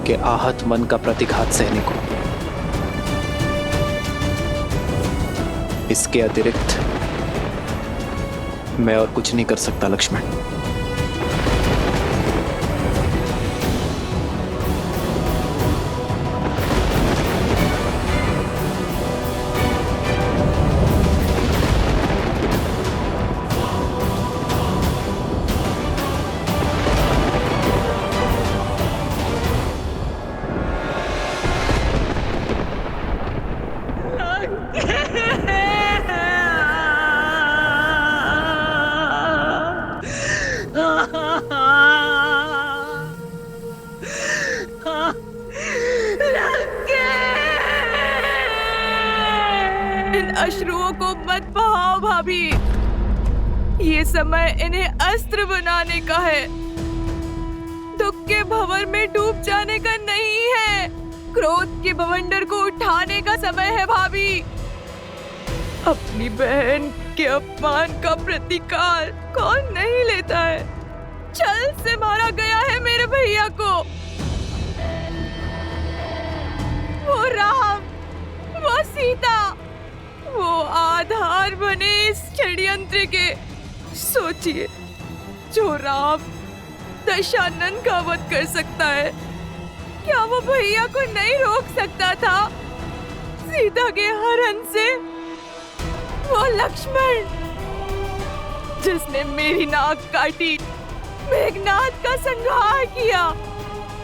के आहत मन का प्रतिघात सहने को। इसके अतिरिक्त मैं और कुछ नहीं कर सकता लक्ष्मण। इन अश्रुओं को मत बहाओ भाभी। ये समय इन्हें अस्त्र बनाने का है, दुख के भंवर में डूब जाने का नहीं है। क्रोध के बवंडर को उठाने का समय है भाभी। अपनी बहन के अपमान का प्रतिकार कौन नहीं लेता है। छल से मारा गया है मेरे भैया को। वो राम, वो सीता, वो आधार बने इस षड्यंत्र के। सोचिए, जो राम दशानन का वध कर सकता है, क्या वो भैया को नहीं रोक सकता था सीता के हरण से? वो लक्ष्मण जिसने मेरी नाक काटी, मेघनाद का संहार किया,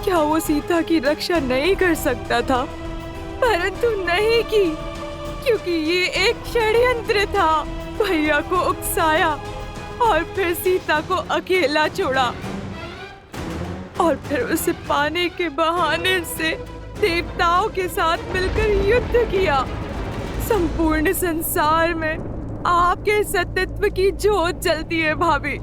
क्या वो सीता की रक्षा नहीं कर सकता था? परंतु नहीं की, क्योंकि ये एक षड्यंत्र था। भैया को उकसाया और फिर सीता को अकेला छोड़ा और फिर उसे पाने के बहाने से देवताओं के साथ मिलकर युद्ध किया। संपूर्ण संसार में आपके सत्यत्व की ज्योत जलती है भाभी।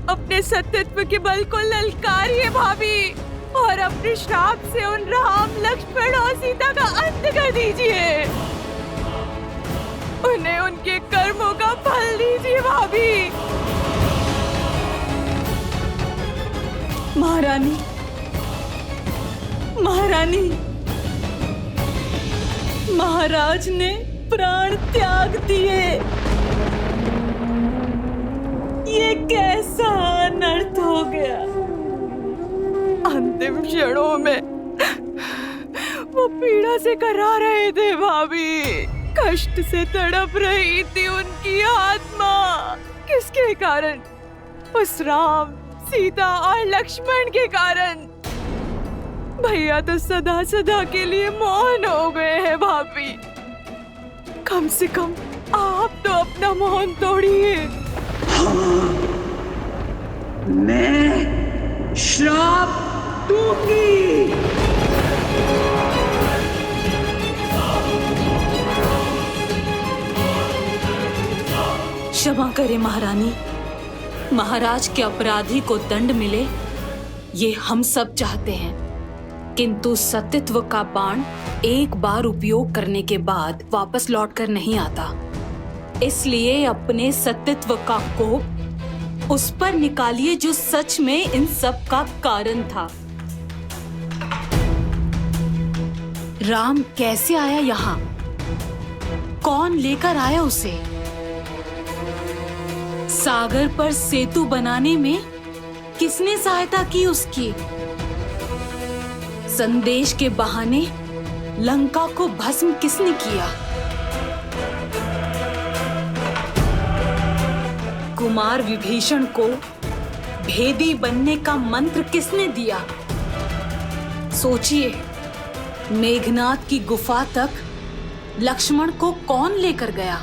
अपने सत्यत्व के बल को ललकारिए भाभी और अपने श्राप से उन राम, लक्ष्मण और सीता का अंत कर दीजिए। उन्हें उनके कर्मों का फल दीजिए भाभी। महारानी, महारानी, महाराज ने प्राण त्याग दिए। ये कैसा अनर्थ हो गया। अंतिम क्षणों में वो पीड़ा से करा रहे थे भाभी। कष्ट से तड़प रही थी उनकी आत्मा। किसके कारण? उस राम, सीता और लक्ष्मण के कारण। भैया तो सदा सदा के लिए मौन हो गए हैं भाभी। कम से कम आप तो अपना मौन तोड़िए। मैं श्राप दूंगी। क्षमा करें महारानी, महाराज के अपराधी को दंड मिले, ये हम सब चाहते हैं। किंतु सत्यत्व का बाण एक बार उपयोग करने के बाद वापस लौटकर नहीं आता। इसलिए अपने सत्यत्व का कोप उस पर निकालिए जो सच में इन सब का कारण था। राम कैसे आया यहाँ? कौन लेकर आया उसे? सागर पर सेतु बनाने में किसने सहायता की उसकी? संदेश के बहाने लंका को भस्म किसने किया? कुमार विभीषण को भेदी बनने का मंत्र किसने दिया? सोचिए, मेघनाद की गुफा तक लक्ष्मण को कौन लेकर गया?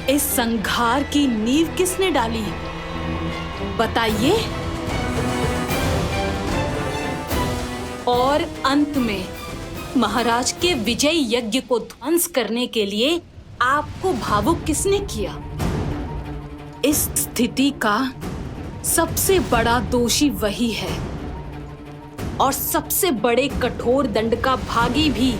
इस संघार की नींव किसने डाली? बताइए। और अंत में महाराज के विजय यज्ञ को ध्वंस करने के लिए आपको भावुक किसने किया? इस स्थिति का सबसे बड़ा दोषी वही है और सबसे बड़े कठोर दंड का भागी भी।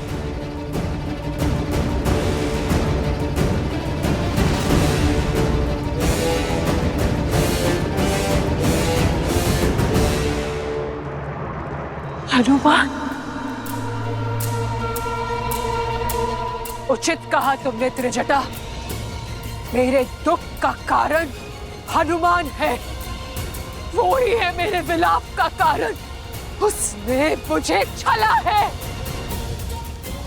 हेलो, हनुमान, उचित कहा तुमने त्रिजटा। मेरे दुख का कारण हनुमान है, वो ही है मेरे विलाप का कारण। उसने मुझे छला है,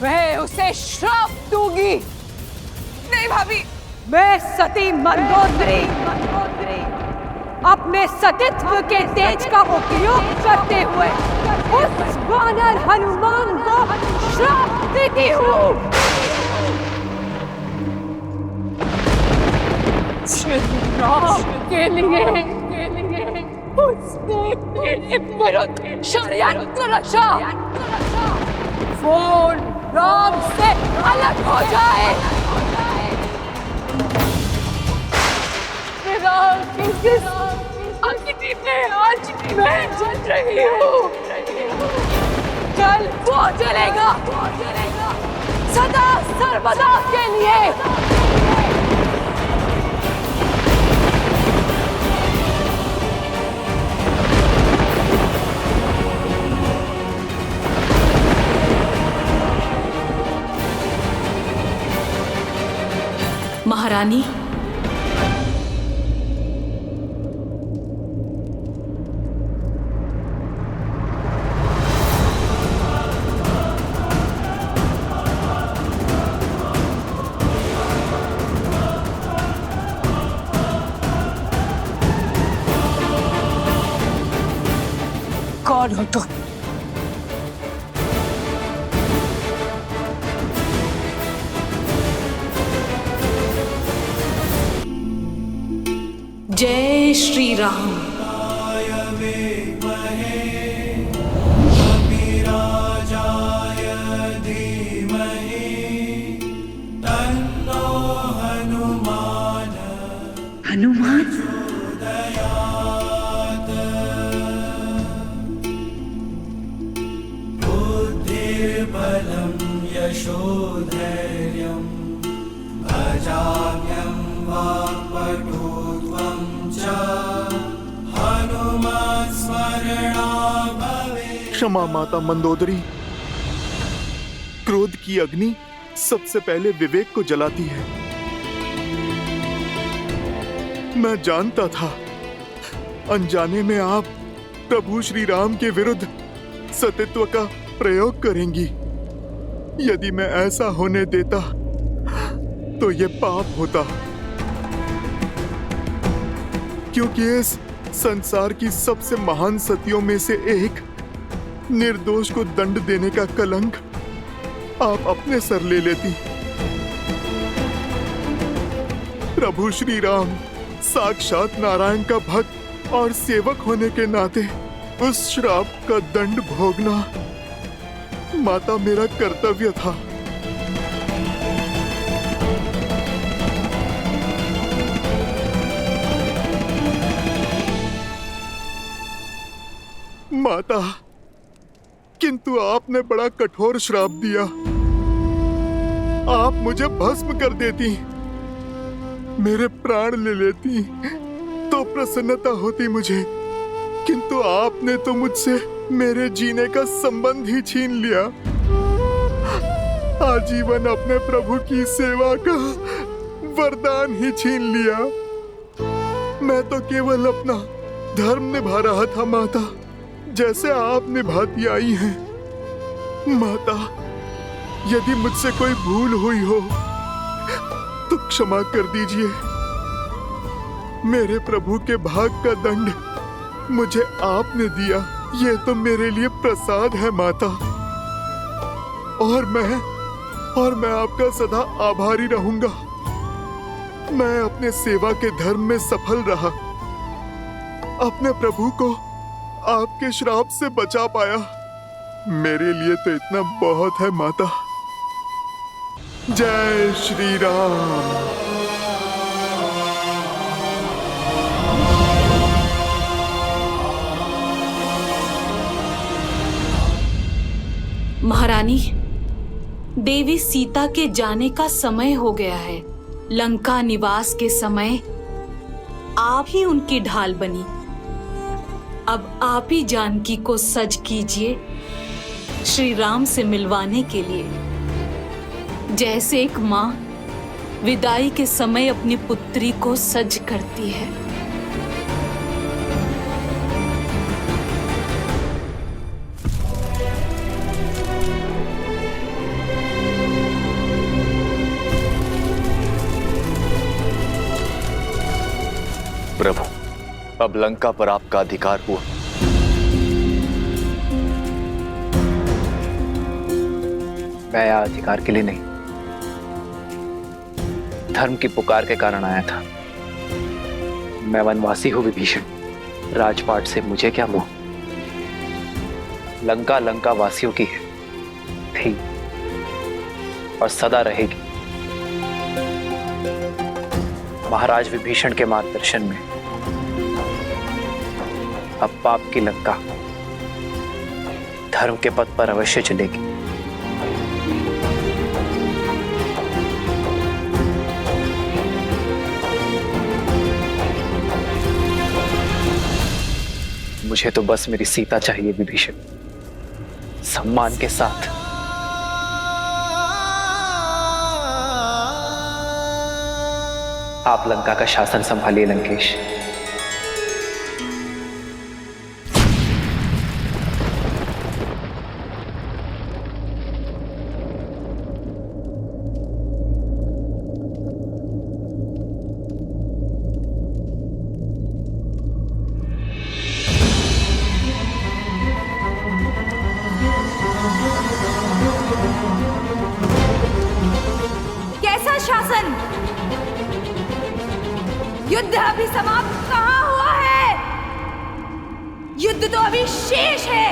मैं उसे श्राप दूंगी। नहीं भाभी, मैं सती मंदोदरी अपने सतीत्व के तेज का उपयोग करते हुए उस वानर हनुमान को श्राप देती हूँ। श्री राम के लिए उसने मेरे विरुद्ध षड्यंत्र रचा। वो राम से अलग हो जाए। राम की जिस अग्नि में आज मैं जल रही हूँ, कल वो जलेगा, सदा सर्वदा के लिए। महारानी, कौन हो तुम? जय श्री राम। हनुमान, बुद्धिर्बलं यशोधैर्यं भजाम्यं वाक्पटुत्वं च हनुमत्स्मरणा भवेत्। क्षमा माता मंदोदरी। क्रोध की अग्नि सबसे पहले विवेक को जलाती है। मैं जानता था अनजाने में आप प्रभु श्री राम के विरुद्ध सतीत्व का प्रयोग करेंगी। यदि मैं ऐसा होने देता तो ये पाप होता, क्योंकि इस संसार की सबसे महान सतियों में से एक निर्दोष को दंड देने का कलंक आप अपने सर ले लेती। प्रभु श्री राम साक्षात नारायण का भक्त और सेवक होने के नाते उस श्राप का दंड भोगना माता मेरा कर्तव्य था। माता, किंतु आपने बड़ा कठोर श्राप दिया। आप मुझे भस्म कर देती, मेरे प्राण ले लेती तो प्रसन्नता होती मुझे, किंतु आपने तो मुझसे मेरे जीने का संबंध ही छीन लिया। आजीवन अपने प्रभु की सेवा का वरदान ही छीन लिया। मैं तो केवल अपना धर्म निभा रहा था माता, जैसे आप निभाती आई हैं। माता, यदि मुझसे कोई भूल हुई हो तो क्षमा कर दीजिए। मेरे प्रभु के भाग का दंड मुझे आपने दिया, ये तो मेरे लिए प्रसाद है माता। और मैं आपका सदा आभारी रहूंगा। मैं अपने सेवा के धर्म में सफल रहा, अपने प्रभु को आपके श्राप से बचा पाया। मेरे लिए तो इतना बहुत है माता। जय श्री राम। महारानी, देवी सीता के जाने का समय हो गया है। लंका निवास के समय आप ही उनकी ढाल बनी। अब आप ही जानकी को सज कीजिए श्री राम से मिलवाने के लिए, जैसे एक माँ विदाई के समय अपनी पुत्री को सज करती है। प्रभु, अब लंका पर आपका अधिकार हुआ। मैं यहाँ अधिकार के लिए नहीं, धर्म की पुकार के कारण आया था। मैं वनवासी हूं विभीषण, राजपाट से मुझे क्या मोह। लंका लंका वासियों की है, थी और सदा रहेगी। महाराज विभीषण के मार्गदर्शन में अब पाप की लंका धर्म के पथ पर अवश्य चलेगी। मुझे तो बस मेरी सीता चाहिए विभीषण, सम्मान के साथ। आप लंका का शासन संभालिए लंकेश। कैसा शासन? युद्ध अभी समाप्त कहाँ हुआ है? युद्ध तो अभी शेष है।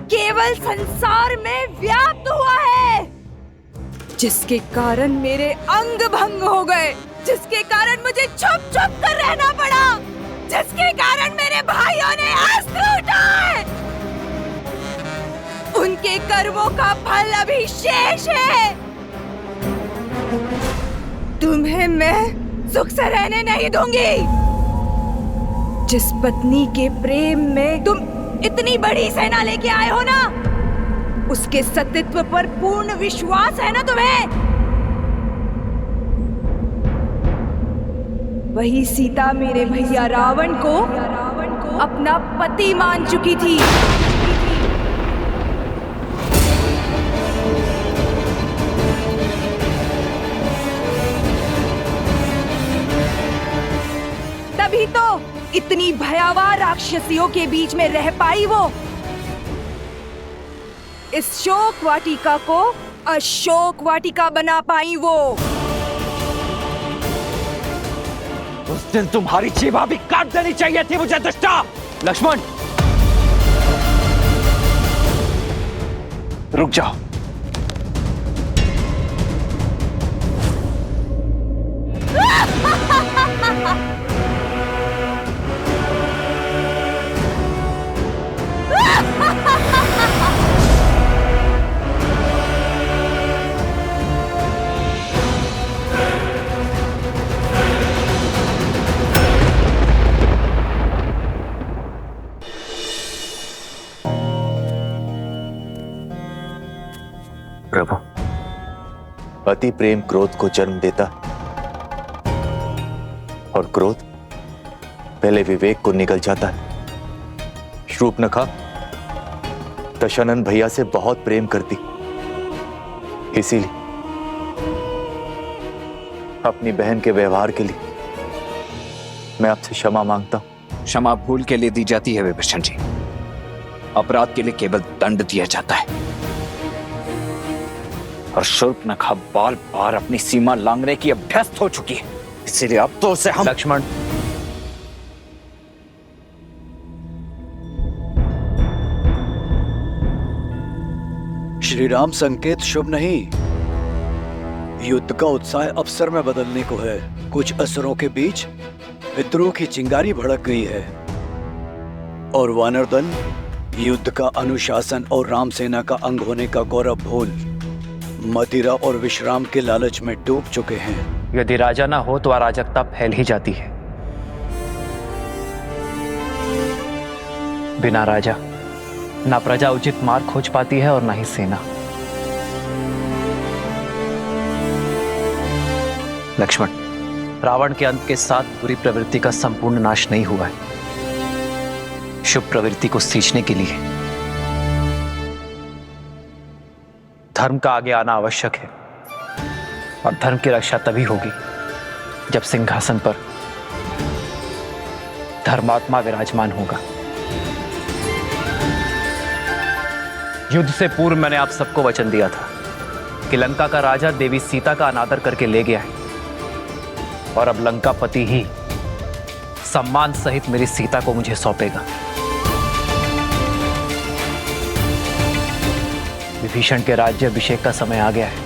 केवल संसार में व्याप्त हुआ है, जिसके कारण मेरे अंग भंग हो गए, जिसके कारण मुझे छुप छुप कर रहना पड़ा, जिसके कारण मेरे भाइयों ने अस्त्र उठाए। उनके कर्मों का फल अभी शेष है। तुम्हें मैं सुख से रहने नहीं दूंगी। जिस पत्नी के प्रेम में तुम इतनी बड़ी सेना लेके आए हो ना, उसके सतीत्व पर पूर्ण विश्वास है ना तुम्हें? वही सीता मेरे भैया रावण को अपना पति मान चुकी थी। तभी तो इतनी भयावह राक्षसियों के बीच में रह पाई वो। इस शोक वाटिका को अशोक वाटिका बना पाई वो। उस दिन तुम्हारी जीवा भी काट देनी चाहिए थी मुझे दुष्टा। लक्ष्मण, रुक जाओ। प्रभु, अति प्रेम क्रोध को जन्म देता और क्रोध पहले विवेक को निगल जाता है। शूर्पणखा दशानन भैया से बहुत प्रेम करती, इसीलिए अपनी बहन के व्यवहार के लिए मैं आपसे क्षमा मांगता हूं। क्षमा भूल के लिए दी जाती है विभीषण जी, अपराध के लिए केवल दंड दिया जाता है। और शूर्पणखा बार बार अपनी सीमा लांघने की अभ्यस्त हो चुकी है, इसीलिए अब तो उसे हम। लक्ष्मण, श्री राम संकेत शुभ नहीं। युद्ध का उत्साह अवसर में बदलने को है। कुछ असुरों के बीच विद्रोह की चिंगारी भड़क गई है और वानर दल युद्ध का अनुशासन और राम सेना का अंग होने का गौरव भूल मदिरा और विश्राम के लालच में डूब चुके हैं। यदि राजा ना हो तो अराजकता फैल ही जाती है। बिना राजा ना प्रजा उचित मार्ग खोज पाती है और ना ही सेना। लक्ष्मण, रावण के अंत के साथ बुरी प्रवृत्ति का संपूर्ण नाश नहीं हुआ है। शुभ प्रवृत्ति को सींचने के लिए धर्म का आगे आना आवश्यक है, और धर्म की रक्षा तभी होगी जब सिंहासन पर धर्मात्मा विराजमान होगा। युद्ध से पूर्व मैंने आप सबको वचन दिया था कि लंका का राजा देवी सीता का अनादर करके ले गया है, और अब लंकापति ही सम्मान सहित मेरी सीता को मुझे सौंपेगा। विभीषण के राज्याभिषेक का समय आ गया है।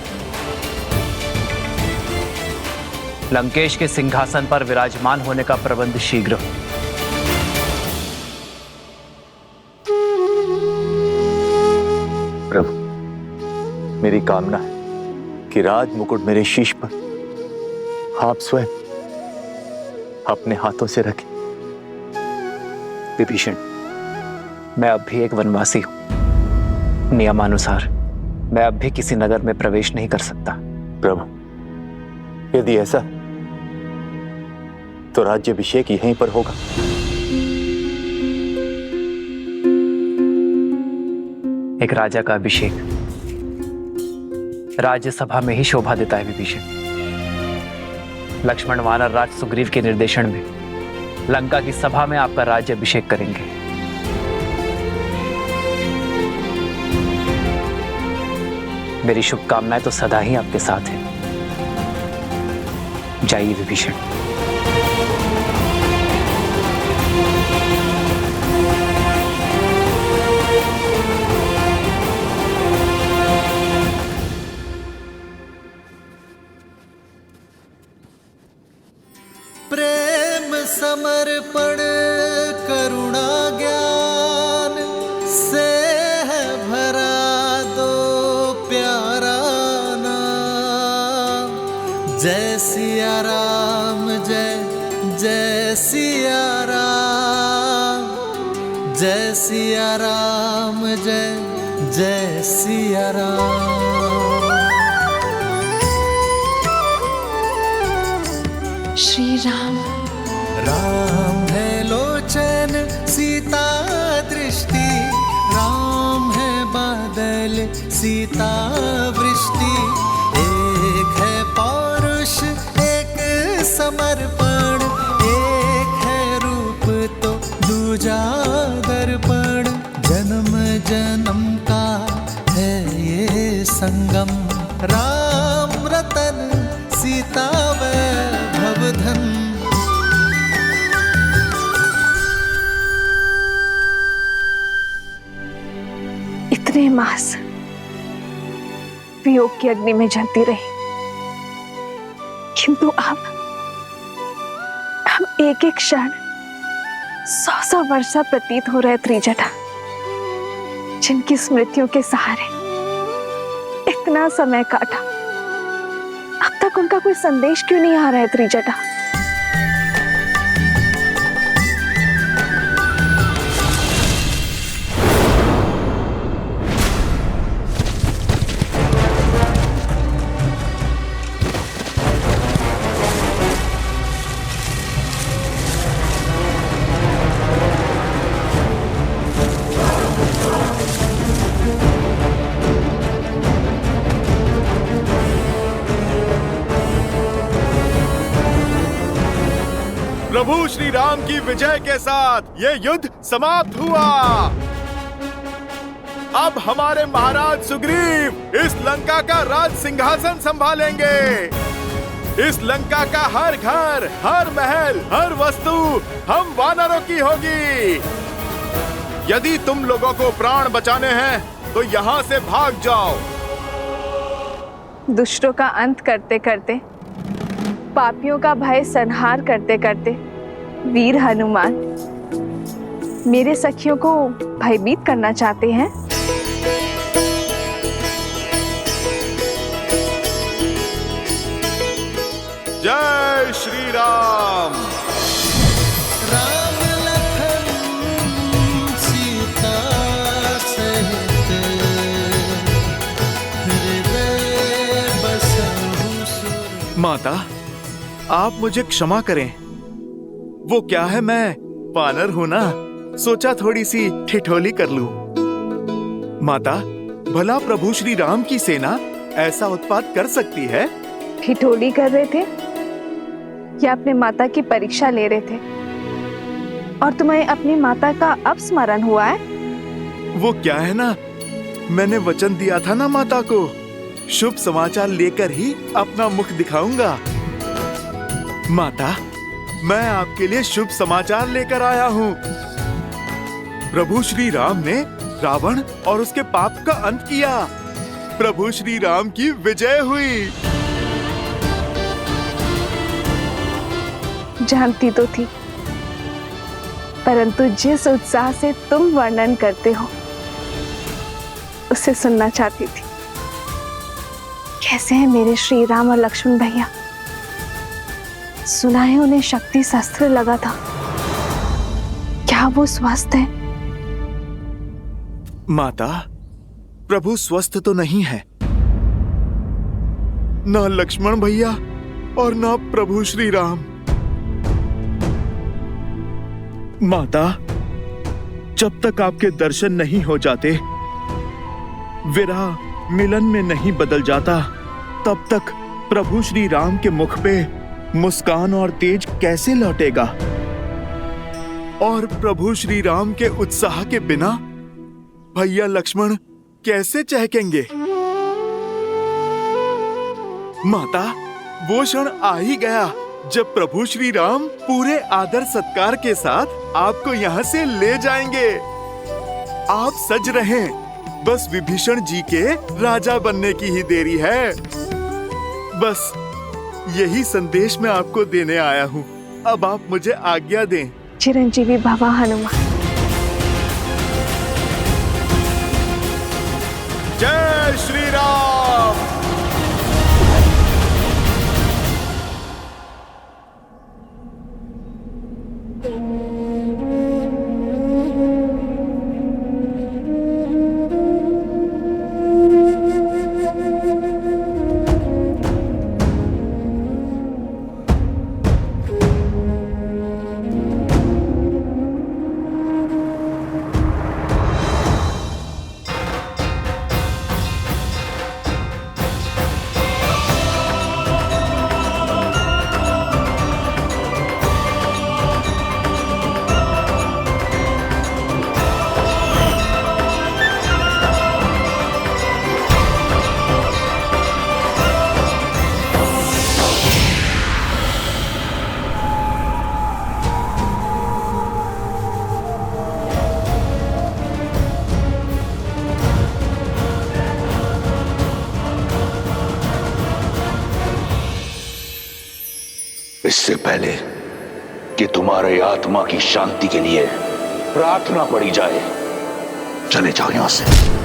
लंकेश के सिंहासन पर विराजमान होने का प्रबंध शीघ्र हो। प्रभु, मेरी कामना है कि राज मुकुट मेरे शीश पर आप स्वयं अपने हाथों से रखें। विभीषण, मैं अब भी एक वनवासी हूं। नियमानुसार मैं अब भी किसी नगर में प्रवेश नहीं कर सकता। प्रभु, यदि ऐसा तो राज्याभिषेक यहीं पर होगा। एक राजा का अभिषेक राज्यसभा में ही शोभा देता है विभीषण। लक्ष्मण वानर राज सुग्रीव के निर्देशन में लंका की सभा में आपका राज्याभिषेक करेंगे। मेरी शुभकामनाएं तो सदा ही आपके साथ हैं। जाइए विभीषण। प्रेम समर्पण करुणा ज्ञान से है भरा दो प्यारा नाम। जय सिया राम, जय जय सिया राम, जय सिया राम, जय जय सिया राम। श्री राम। राम है लोचन सीता दृष्टि, राम है बादल सीता वृष्टि। एक है पौरुष एक समर्पण, एक है रूप तो दूजा दर्पण। जन्म जन्म का है ये संगम, राम रतन सीता वैभव धन। इतने मास वियोग की अग्नि में जलती रही, किंतु अब एक एक क्षण 100 वर्षा प्रतीत हो रहे त्रिजटा, जिनकी स्मृतियों के सहारे इतना समय काटा, अब तक उनका कोई संदेश क्यों नहीं आ रहा है त्रिजटा? प्रभु श्री राम की विजय के साथ ये युद्ध समाप्त हुआ। अब हमारे महाराज सुग्रीव इस लंका का राज सिंहासन संभालेंगे। इस लंका का हर घर, हर महल, हर वस्तु हम वानरों की होगी। यदि तुम लोगों को प्राण बचाने हैं तो यहाँ से भाग जाओ। दुष्टों का अंत करते करते, पापियों का भय संहार करते करते वीर हनुमान मेरे सखियों को भयभीत करना चाहते हैं? जय श्री राम। राम लखन सीता सहित हृदय बसहु सुर। माता, आप मुझे क्षमा करें। वो क्या है, मैं वानर हूं ना, सोचा थोड़ी सी ठिठोली कर लूं। माता, भला प्रभु श्री राम की सेना ऐसा उत्पात कर सकती है? ठिठोली कर रहे थे या अपने माता की परीक्षा ले रहे थे? और तुम्हें अपनी माता का अब स्मरण हुआ है? वो क्या है ना, मैंने वचन दिया था ना माता को, शुभ समाचार लेकर ही अपना मुख दिखाऊंगा। माता, मैं आपके लिए शुभ समाचार लेकर आया हूँ। प्रभु श्री राम ने रावण और उसके पाप का अंत किया। प्रभु श्री राम की विजय हुई। जानती तो थी, परंतु जिस उत्साह से तुम वर्णन करते हो उसे सुनना चाहती थी। कैसे हैं मेरे श्री राम और लक्ष्मण भैया? सुना है उन्हें शक्ति शस्त्र लगा था, क्या वो स्वस्थ है? माता, प्रभु स्वस्थ तो नहीं है। न लक्ष्मण भैया और न प्रभु श्री राम। माता, जब तक आपके दर्शन नहीं हो जाते, विरह मिलन में नहीं बदल जाता, तब तक प्रभु श्री राम के मुख पे मुस्कान और तेज कैसे लौटेगा? और प्रभु श्री राम के उत्साह के बिना भैया लक्ष्मण कैसे चहकेंगे? माता, वो क्षण आ ही गया जब प्रभु श्री राम पूरे आदर सत्कार के साथ आपको यहाँ से ले जाएंगे। आप सज रहें, बस विभीषण जी के राजा बनने की ही देरी है। बस यही संदेश मैं आपको देने आया हूँ। अब आप मुझे आज्ञा दें। चिरंजीवी भव हनुमान। जय श्री राम। इससे पहले कि तुम्हारे आत्मा की शांति के लिए प्रार्थना पड़ी जाए, चले जाओ यहां से।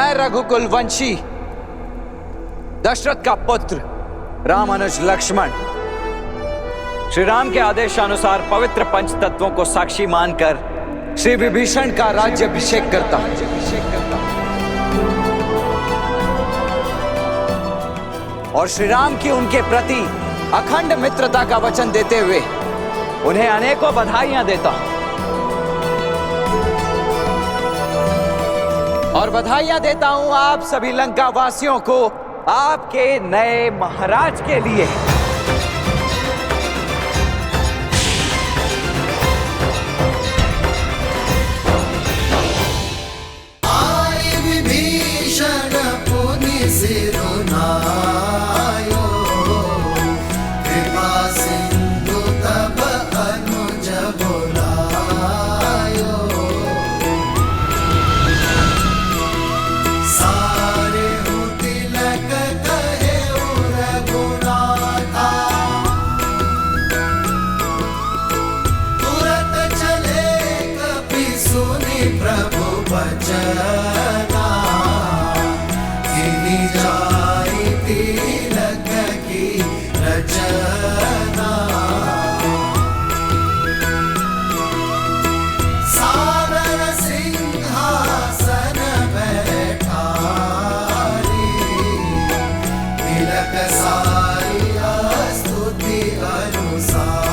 मैं रघुकुल वंशी दशरथ का पुत्र रामानुज लक्ष्मण श्री राम के आदेशानुसार पवित्र पंच तत्वों को साक्षी मानकर श्री विभीषण का राज्याभिषेक करता हूं। और श्री राम की उनके प्रति अखंड मित्रता का वचन देते हुए उन्हें अनेकों बधाइयां देता हूं। और बधाइयां देता हूं आप सभी लंका वासियों को आपके नए महाराज के लिए। आए विभीषण पुनि सिरुनायो, कृपा सिंधु तब अनुज बुलायो। सारे तिलक कहे रघुनाथा, तुरत चले कपि सुनि प्रभु बचना। खिली जाई तिलक की रचना। सादर सिंहासन बैठारी, तिलक सारी स्तुति अनुसारी।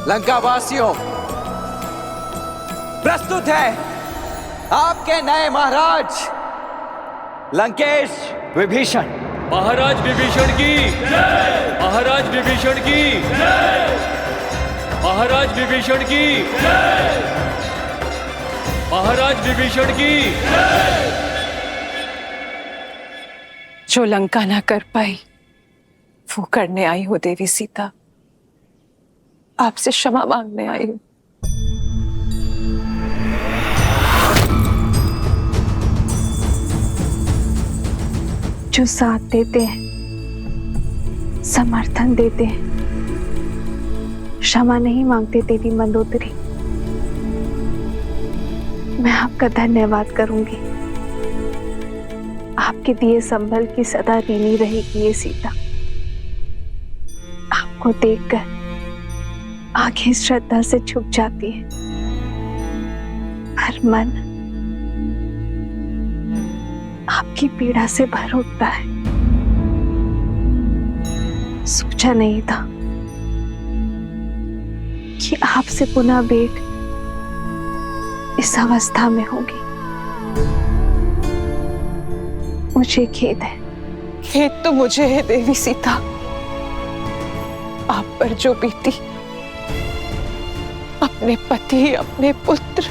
लंका वासियों, प्रस्तुत है आपके नए महाराज लंकेश विभीषण। महाराज विभीषण की जय! महाराज विभीषण की जय! महाराज विभीषण की जय! महाराज विभीषण की जय! जो लंका ना कर पाई वो करने आई हो देवी सीता। आपसे क्षमा मांगने आई हूं। जो साथ देते हैं, समर्थन देते हैं, क्षमा नहीं मांगते देवी मंदोदरी। मैं आपका धन्यवाद करूंगी। आपके दिए संभल की सदा ऋणी रहेगी ये सीता। आपको देखकर आंखें श्रद्धा से झुक जाती है, पर मन आपकी पीड़ा से भर उठता है। सोचा नहीं था कि आपसे पुनः भेंट इस अवस्था में होगी। मुझे खेद है। खेद तो मुझे है देवी सीता। आप पर जो बीती अपने पति, अपने पुत्र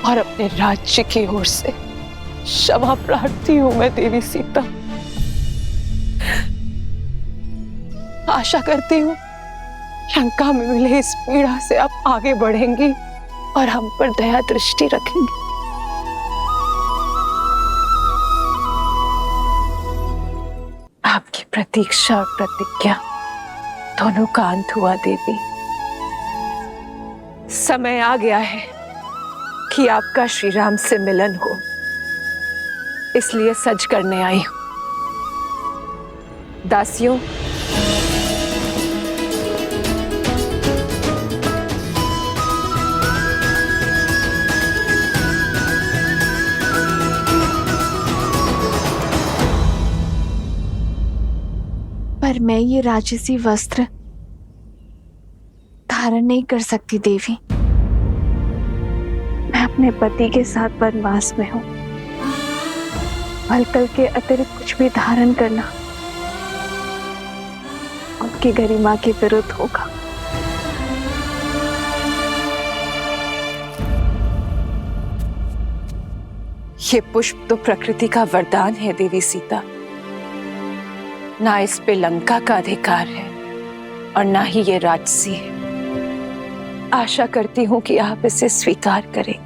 और अपने राज्य की ओर से क्षमा प्रार्थी हूं मैं देवी सीता। आशा करती हूं लंका में मिले इस पीड़ा से आप आगे बढ़ेंगी और हम पर दया दृष्टि रखेंगी। आपकी प्रतीक्षा और प्रतिज्ञा दोनों का अंत हुआ देवी। समय आ गया है कि आपका श्री राम से मिलन हो, इसलिए सज करने आई हूं। दासियों, पर मैं ये राजसी वस्त्र धारण नहीं कर सकती देवी। मैं अपने पति के साथ वनवास में हूं। वलकल के अतिरिक्त कुछ भी धारण करना उनकी गरिमा के विरुद्ध होगा। ये पुष्प तो प्रकृति का वरदान है देवी सीता। ना इस पे लंका का अधिकार है और ना ही ये राजसी है। आशा करती हूं कि आप इसे स्वीकार करें।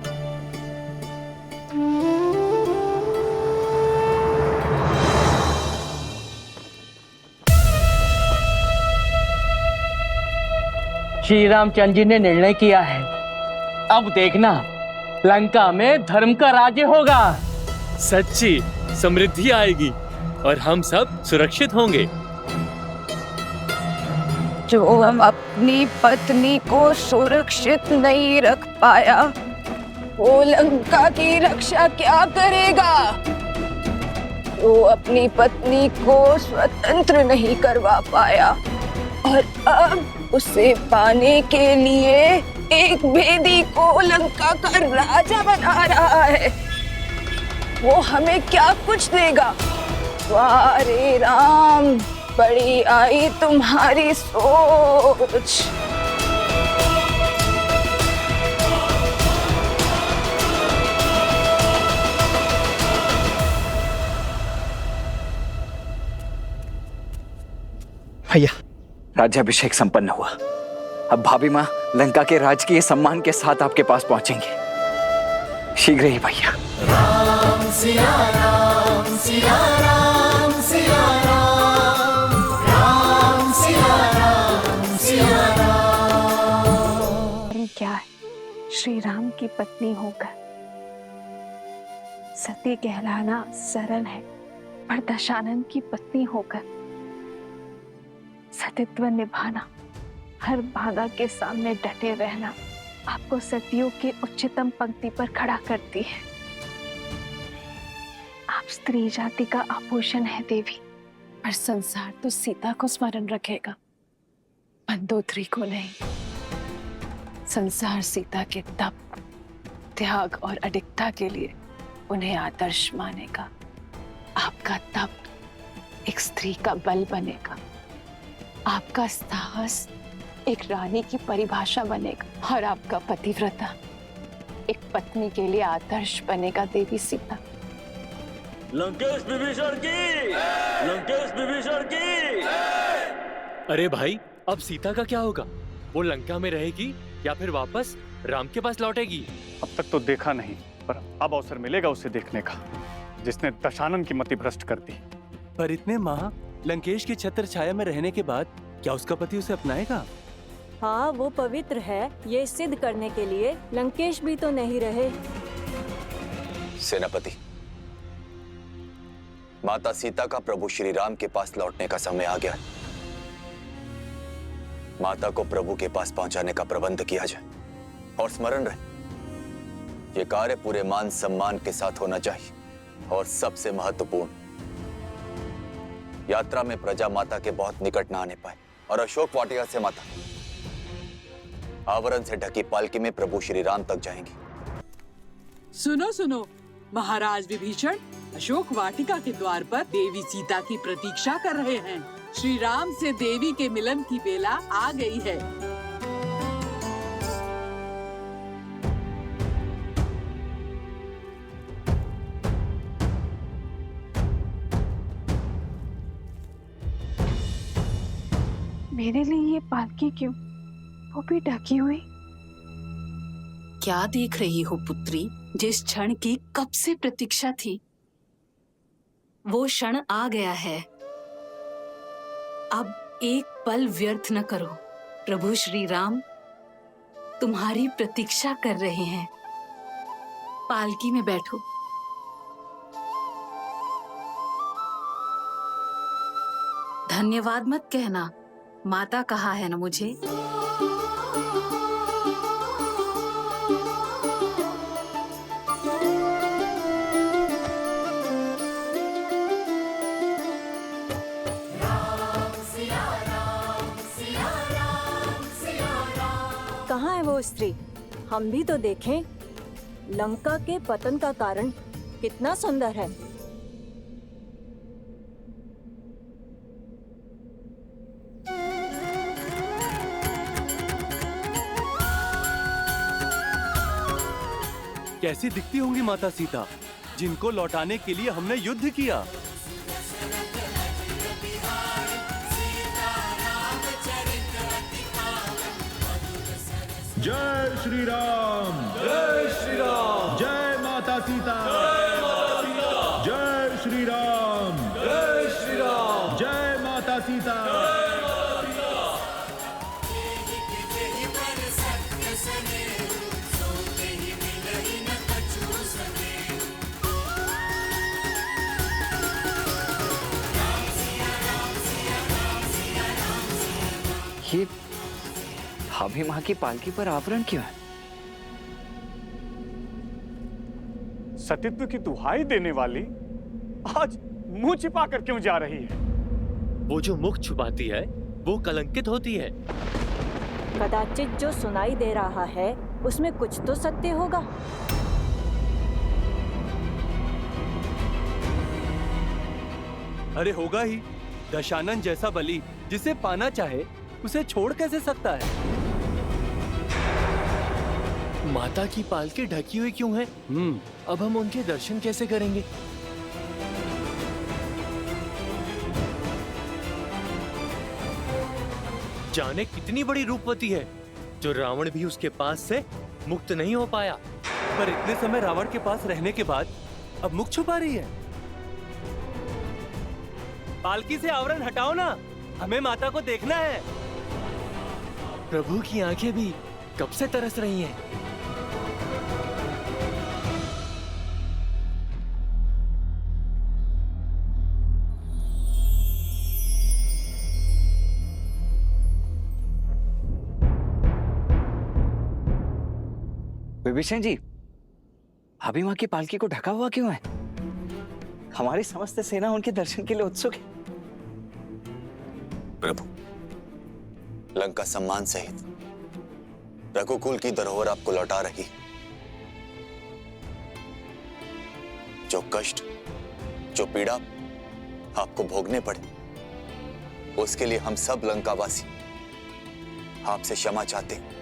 श्री रामचंद्र जी ने निर्णय किया है, अब देखना लंका में धर्म का राज्य होगा। सच्ची समृद्धि आएगी और हम सब सुरक्षित होंगे। जो हम अपनी पत्नी को सुरक्षित नहीं रख पाया, वो लंका की रक्षा क्या करेगा? वो अपनी पत्नी को स्वतंत्र नहीं करवा पाया और अब उसे पाने के लिए एक भेदी को लंका का राजा बना रहा है। वो हमें क्या कुछ देगा? वाह रे राम, बड़ी आई तुम्हारी सोच। भैया, राज्याभिषेक संपन्न हुआ। अब भाभी माँ लंका के राजकीय सम्मान के साथ आपके पास पहुंचेंगे। शीघ्र ही भैया। राम सिया राम सिया राम सिया राम, राम सिया राम सिया राम। क्या है श्री राम की पत्नी होकर सती कहलाना सरल है, पर दशानन की पत्नी होकर सतीत्व निभाना, हर बाधा के सामने डटे रहना आपको सतियों की उच्चतम पंक्ति पर खड़ा करती है। आप स्त्री जाति का आभूषण है देवी, पर संसार तो सीता को स्मरण रखेगा, मंदोदरी को नहीं। संसार सीता के तप, त्याग और अडिगता के लिए उन्हें आदर्श मानेगा। आपका तप एक स्त्री का बल बनेगा, आपका साहस एक रानी की परिभाषा बनेगा और आपका पतिव्रता एक पत्नी के लिए आदर्श बनेगा देवी सीता। लंकेश विभीषण की, लंकेश विभीषण की। अरे भाई, अब सीता का क्या होगा? वो लंका में रहेगी या फिर वापस राम के पास लौटेगी? अब तक तो देखा नहीं, पर अब अवसर मिलेगा उसे देखने का, जिसने दशानन की मति भ्रष्ट कर दी। पर इतने माह लंकेश की छत्र छाया में रहने के बाद क्या उसका पति उसे अपनाएगा? हाँ, वो पवित्र है, ये सिद्ध करने के लिए लंकेश भी तो नहीं रहे। सेनापति, माता सीता का प्रभु श्री राम के पास लौटने का समय आ गया। माता को प्रभु के पास पहुंचाने का प्रबंध किया जाए और स्मरण रहे, ये कार्य पूरे मान सम्मान के साथ होना चाहिए और सबसे महत्वपूर्ण, यात्रा में प्रजा माता के बहुत निकट न आने पाए और अशोक वाटिका से माता आवरण से ढकी पालकी में प्रभु श्री राम तक जाएंगी। सुनो सुनो, महाराज विभीषण अशोक वाटिका के द्वार पर देवी सीता की प्रतीक्षा कर रहे हैं। श्री राम से देवी के मिलन की बेला आ गई है। मेरे लिए ये पालकी क्यों, वो भी ढकी हुई? क्या देख रही हो पुत्री? जिस क्षण की कब से प्रतीक्षा थी, वो क्षण आ गया है। अब एक पल व्यर्थ न करो। प्रभु श्री राम तुम्हारी प्रतीक्षा कर रहे हैं। पालकी में बैठो। धन्यवाद मत कहना, माता कहा है ना मुझे। कहाँ है वो स्त्री? हम भी तो देखें। लंका के पतन का कारण कितना सुंदर है। कैसी दिखती होंगी माता सीता, जिनको लौटाने के लिए हमने युद्ध किया। जय श्री राम, जय श्री राम, जय माता सीता, जय श्री राम, जय श्री राम, जय माता सीता। ये भाभी माँ की पालकी पर आवरण क्यों है? सतीत्व की दुहाई देने वाली आज मुंह छिपा कर क्यों जा रही है? वो जो मुख छुपाती है वो कलंकित होती है। कदाचित जो सुनाई दे रहा है उसमें कुछ तो सत्य होगा। अरे होगा ही। दशानन जैसा बलि जिसे पाना चाहे उसे छोड़ कैसे सकता है? माता की पालकी ढकी हुई क्यों है? अब हम उनके दर्शन कैसे करेंगे? जाने कितनी बड़ी रूपवती है जो रावण भी उसके पास से मुक्त नहीं हो पाया। पर इतने समय रावण के पास रहने के बाद अब मुख छुपा रही है। पालकी से आवरण हटाओ ना, हमें माता को देखना है। प्रभु की आंखें भी कब से तरस रही हैं। विभीषण जी, भाभी माँ की पालकी को ढका हुआ क्यों है? हमारी समस्त सेना उनके दर्शन के लिए उत्सुक है। प्रभु, लंका सम्मान सहित रघुकुल की धरोहर आपको लौटा रही। जो कष्ट, जो पीड़ा आपको भोगने पड़े, उसके लिए हम सब लंकावासी आपसे क्षमा चाहते हैं।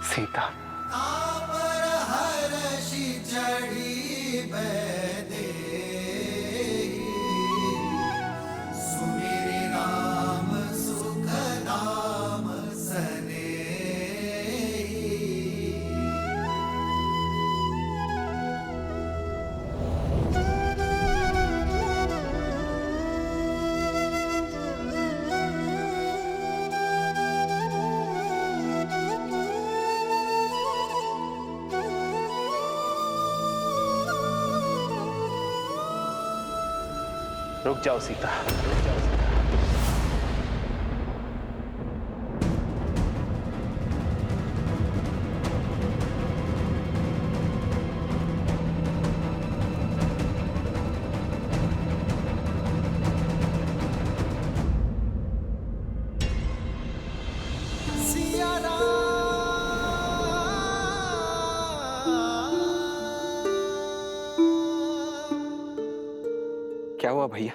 सीता, रुक जाओ सीता, रुक जाओ सीता। हुआ भैया?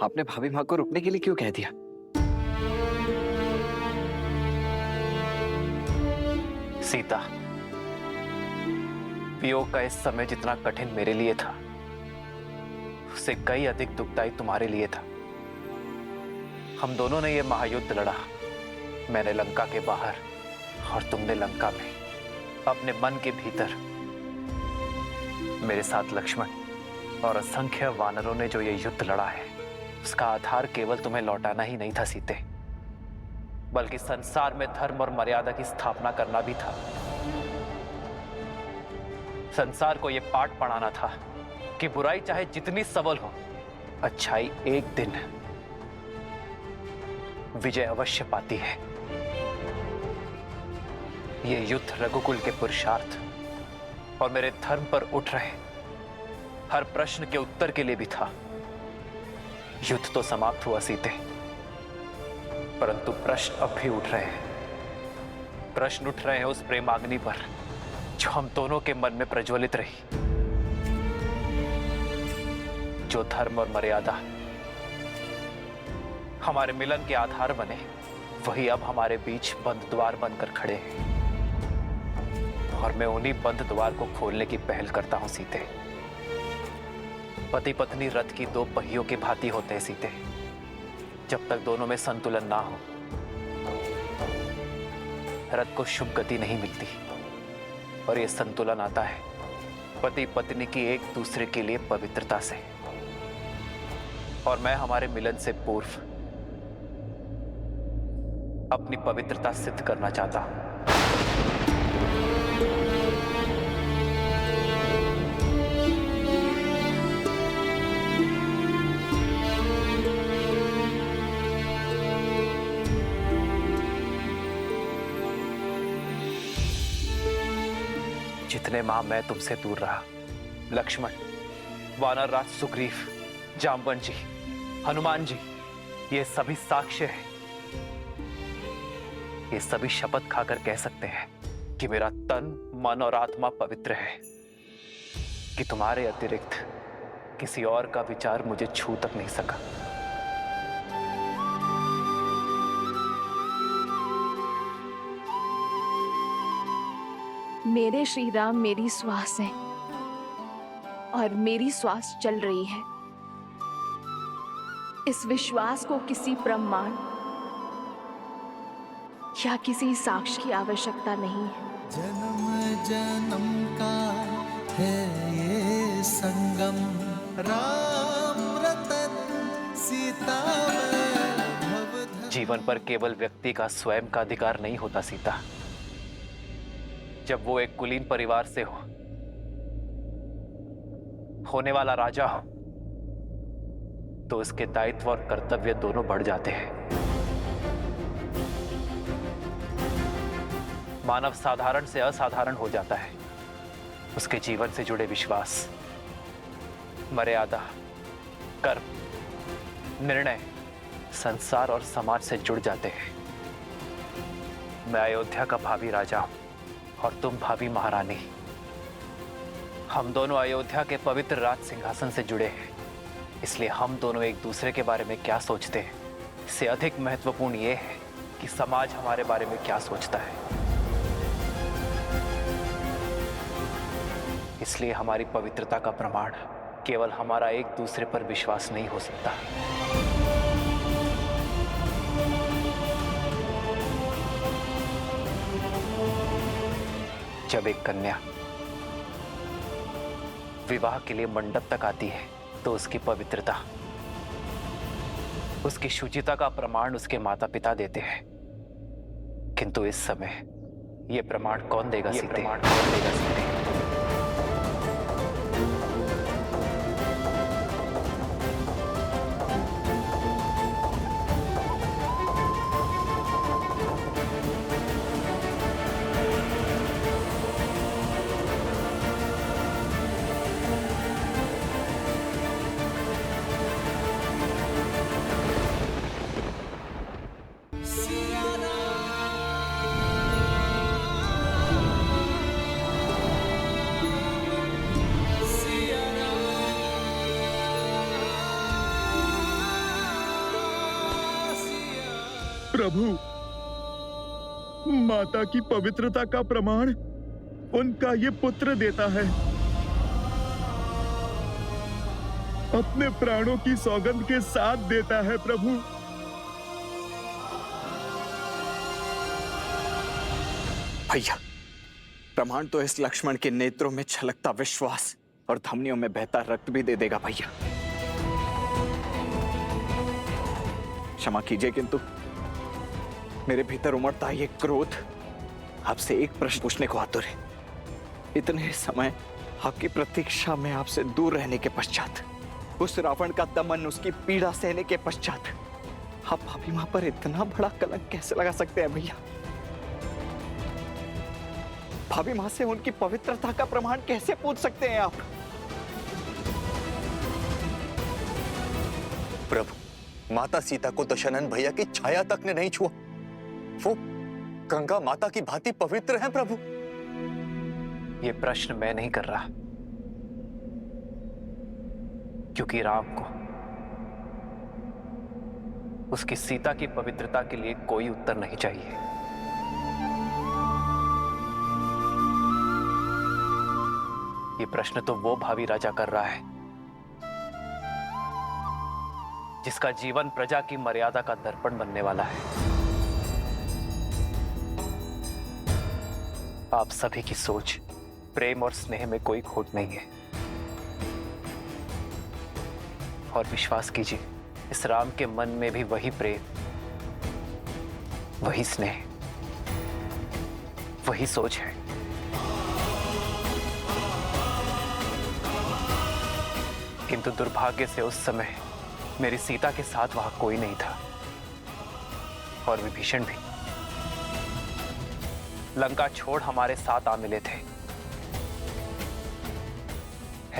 आपने भाभी माँ को रुकने के लिए क्यों कह दिया? सीता, वियोग का इस समय जितना कठिन मेरे लिए था, उससे कई अधिक दुखदायी तुम्हारे लिए था। हम दोनों ने यह महायुद्ध लड़ा, मैंने लंका के बाहर और तुमने लंका में, अपने मन के भीतर। मेरे साथ लक्ष्मण और असंख्य वानरों ने जो ये युद्ध लड़ा है, उसका आधार केवल तुम्हें लौटाना ही नहीं था सीते, बल्कि संसार में धर्म और मर्यादा की स्थापना करना भी था। संसार को यह पाठ पढ़ाना था कि बुराई चाहे जितनी सबल हो, अच्छाई एक दिन विजय अवश्य पाती है। यह युद्ध रघुकुल के पुरुषार्थ और मेरे धर्म पर उठ रहे हर प्रश्न के उत्तर के लिए भी था। युद्ध तो समाप्त हुआ सीते, परंतु प्रश्न अब भी उठ रहे हैं। प्रश्न उठ रहे हैं उस प्रेमाग्नि पर जो हम दोनों के मन में प्रज्वलित रही। जो धर्म और मर्यादा हमारे मिलन के आधार बने, वही अब हमारे बीच बंद द्वार बनकर खड़े हैं, और मैं उन्हीं बंद द्वार को खोलने की पहल करता हूं सीते। पति पत्नी रथ की दो पहियों की भांति होते हैं सीते। जब तक दोनों में संतुलन ना हो, रथ को शुभ गति नहीं मिलती। और यह संतुलन आता है पति पत्नी की एक दूसरे के लिए पवित्रता से। और मैं हमारे मिलन से पूर्व अपनी पवित्रता सिद्ध करना चाहता हूं। जितने माह मैं तुमसे दूर रहा, लक्ष्मण, वानर राज सुग्रीव, जामवंत जी, हनुमान जी, ये सभी साक्ष्य हैं। ये सभी शपथ खाकर कह सकते हैं कि मेरा तन, मन और आत्मा पवित्र है, कि तुम्हारे अतिरिक्त किसी और का विचार मुझे छू तक नहीं सका। मेरे श्री राम मेरी श्वास हैं और मेरी श्वास चल रही है। इस विश्वास को किसी प्रमाण या किसी साक्ष्य की आवश्यकता नहीं है। जन्म जन्म का है ये संगम, राम रतन सीता भव। जीवन पर केवल व्यक्ति का स्वयं का अधिकार नहीं होता सीता। जब वो एक कुलीन परिवार से होने वाला राजा हो, तो उसके दायित्व और कर्तव्य दोनों बढ़ जाते हैं। मानव साधारण से असाधारण हो जाता है। उसके जीवन से जुड़े विश्वास, मर्यादा, कर्म, निर्णय संसार और समाज से जुड़ जाते हैं। मैं अयोध्या का भावी राजा हूं और तुम भावी महारानी। हम दोनों अयोध्या के पवित्र राज सिंहासन से जुड़े हैं, इसलिए हम दोनों एक दूसरे के बारे में क्या सोचते हैं, इससे अधिक महत्वपूर्ण यह है कि समाज हमारे बारे में क्या सोचता है। इसलिए हमारी पवित्रता का प्रमाण केवल हमारा एक दूसरे पर विश्वास नहीं हो सकता। जब एक कन्या विवाह के लिए मंडप तक आती है, तो उसकी पवित्रता, उसकी शुचिता का प्रमाण उसके माता पिता देते हैं। किंतु इस समय यह प्रमाण कौन देगा सीते? प्रभु, माता की पवित्रता का प्रमाण उनका ये पुत्र देता है। अपने प्राणों की सौगंध के साथ देता है प्रभु। भैया, प्रमाण तो इस लक्ष्मण के नेत्रों में छलकता विश्वास और धमनियों में बहता रक्त भी दे देगा भैया। क्षमा कीजिए, किंतु मेरे भीतर उमड़ता ये क्रोध आपसे एक प्रश्न पूछने को आतुर है। इतने समय आपकी प्रतीक्षा में आपसे दूर रहने के पश्चात, उस रावण का दमन, उसकी पीड़ा सहने के पश्चात, आप भाभी मां पर इतना बड़ा कलंक कैसे लगा सकते हैं भैया? भाभी मां से उनकी पवित्रता का प्रमाण कैसे पूछ सकते हैं आप? प्रभु, माता सीता को दशरथ भैया की छाया तक ने नहीं छुआ। वो गंगा माता की भांति पवित्र हैं प्रभु। ये प्रश्न मैं नहीं कर रहा, क्योंकि राम को उसकी सीता की पवित्रता के लिए कोई उत्तर नहीं चाहिए। ये प्रश्न तो वो भावी राजा कर रहा है जिसका जीवन प्रजा की मर्यादा का दर्पण बनने वाला है। आप सभी की सोच, प्रेम और स्नेह में कोई खोट नहीं है। और विश्वास कीजिए, इस राम के मन में भी वही प्रेम, वही स्नेह, वही सोच है। किंतु दुर्भाग्य से उस समय मेरी सीता के साथ वहां कोई नहीं था, और विभीषण भी लंका छोड़ हमारे साथ आ मिले थे।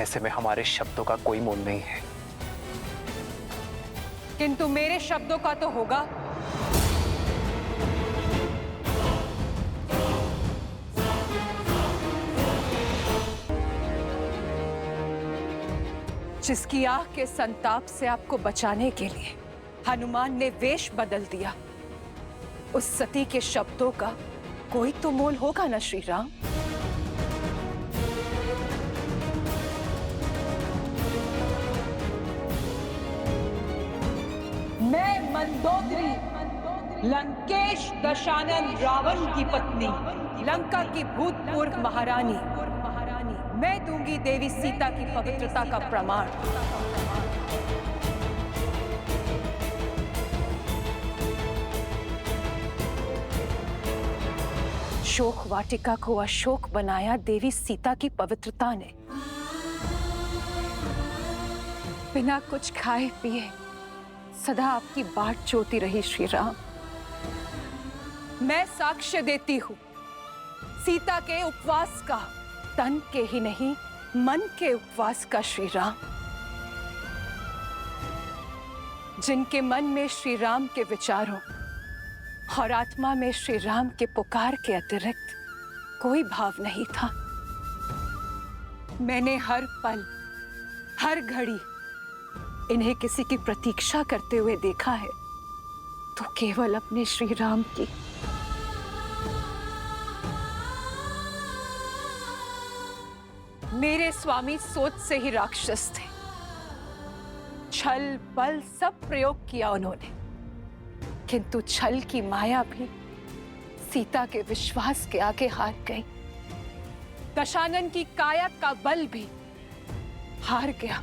ऐसे में हमारे शब्दों का कोई मोल नहीं है। किंतु मेरे शब्दों का तो होगा। जिसकी आह के संताप से आपको बचाने के लिए हनुमान ने वेश बदल दिया, उस सती के शब्दों का कोई तो मोल होगा ना श्री राम? मैं मंदोदरी, लंकेश दशानन रावण की पत्नी, लंका की भूतपूर्व महारानी, मैं दूंगी देवी सीता की पवित्रता का प्रमाण। शोक वाटिका को अशोक बनाया देवी सीता की पवित्रता ने। बिना कुछ खाए पिए सदा आपकी बाट जोती रही श्री राम। मैं साक्ष्य देती हूं सीता के उपवास का, तन के ही नहीं मन के उपवास का श्री राम। जिनके मन में श्री राम के विचारों और आत्मा में श्री राम के पुकार के अतिरिक्त कोई भाव नहीं था। मैंने हर पल, हर घड़ी इन्हें किसी की प्रतीक्षा करते हुए देखा है, तो केवल अपने श्री राम की। मेरे स्वामी सोच से ही राक्षस थे। छल बल सब प्रयोग किया उन्होंने, किंतु छल की माया भी सीता के विश्वास के आगे हार गई। दशानन की काया का बल भी हार गया।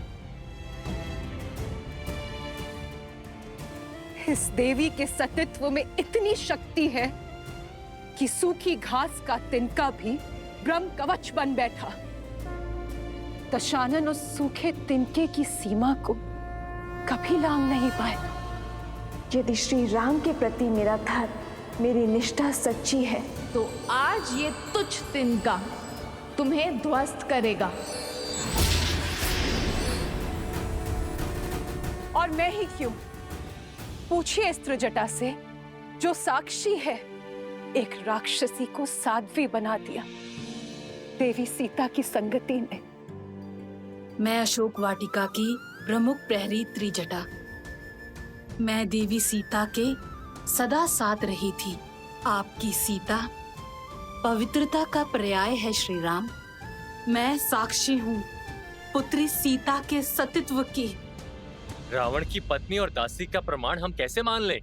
इस देवी के सतीत्व में इतनी शक्ति है कि सूखी घास का तिनका भी ब्रह्म कवच बन बैठा। दशानन उस सूखे तिनके की सीमा को कभी लांघ नहीं पाए। यदि श्री राम के प्रति मेरा धर्म, मेरी निष्ठा सच्ची है, तो आज ये तुच्छ तिनका तुम्हें ध्वस्त करेगा। और मैं ही क्यों? पूछिए स्त्रजटा से, जो साक्षी है, एक राक्षसी को साध्वी बना दिया देवी सीता की संगति ने। मैं अशोक वाटिका की प्रमुख प्रहरी त्रिजटा, मैं देवी सीता के सदा साथ रही थी। आपकी सीता पवित्रता का पर्याय है श्री राम। मैं साक्षी हूँ पुत्री सीता के सतीत्व की। रावण की पत्नी और दासी का प्रमाण हम कैसे मान लें?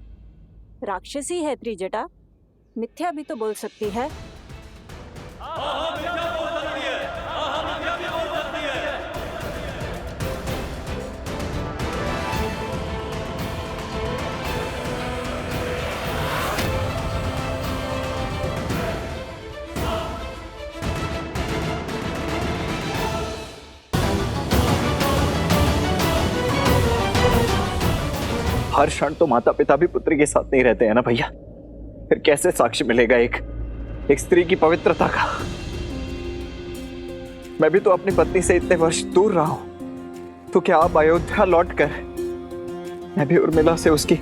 राक्षसी है त्रिजटा, मिथ्या भी तो बोल सकती है। हर क्षण तो माता पिता भी पुत्री के साथ नहीं रहते हैं ना भैया, फिर कैसे साक्ष्य मिलेगा एक स्त्री की पवित्रता का? मैं भी तो अपनी पत्नी से इतने वर्ष दूर रहा हूं, तो क्या आप अयोध्या लौटकर मैं भी उर्मिला से उसकी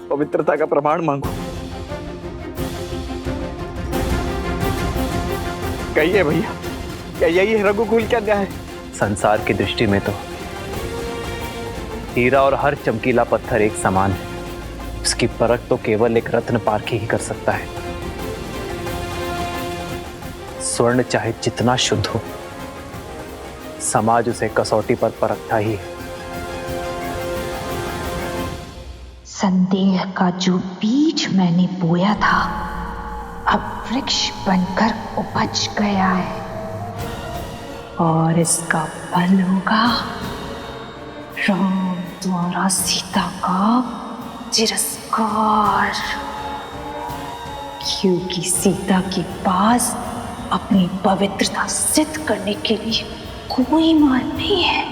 पवित्रता का प्रमाण मांगू? कहिए भैया, क्या यही है रघुकुल का न्याय? संसार की दृष्टि में तो हीरा और हर चमकीला पत्थर एक समान है। उसकी परख तो केवल एक रत्न पारखी ही कर सकता है। स्वर्ण चाहे जितना शुद्ध हो, समाज उसे कसौटी पर परखता ही है। संदेह का जो बीज मैंने बोया था अब वृक्ष बनकर उपज गया है और इसका फल होगा राम द्वारा सीता का तिरस्कार, क्योंकि सीता के पास अपनी पवित्रता सिद्ध करने के लिए कोई मार्ग नहीं है।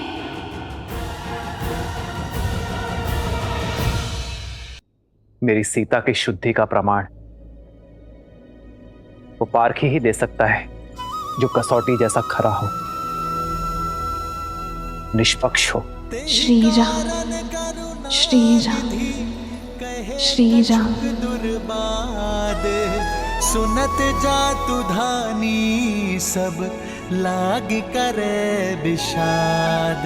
मेरी सीता की शुद्धि का प्रमाण वो पारखी ही दे सकता है, जो कसौटी जैसा खरा हो, निष्पक्ष हो। श्री राम, श्री राम, श्री राम। दुर्बाद सुनत जातु धानी सब लाग करे विषाद।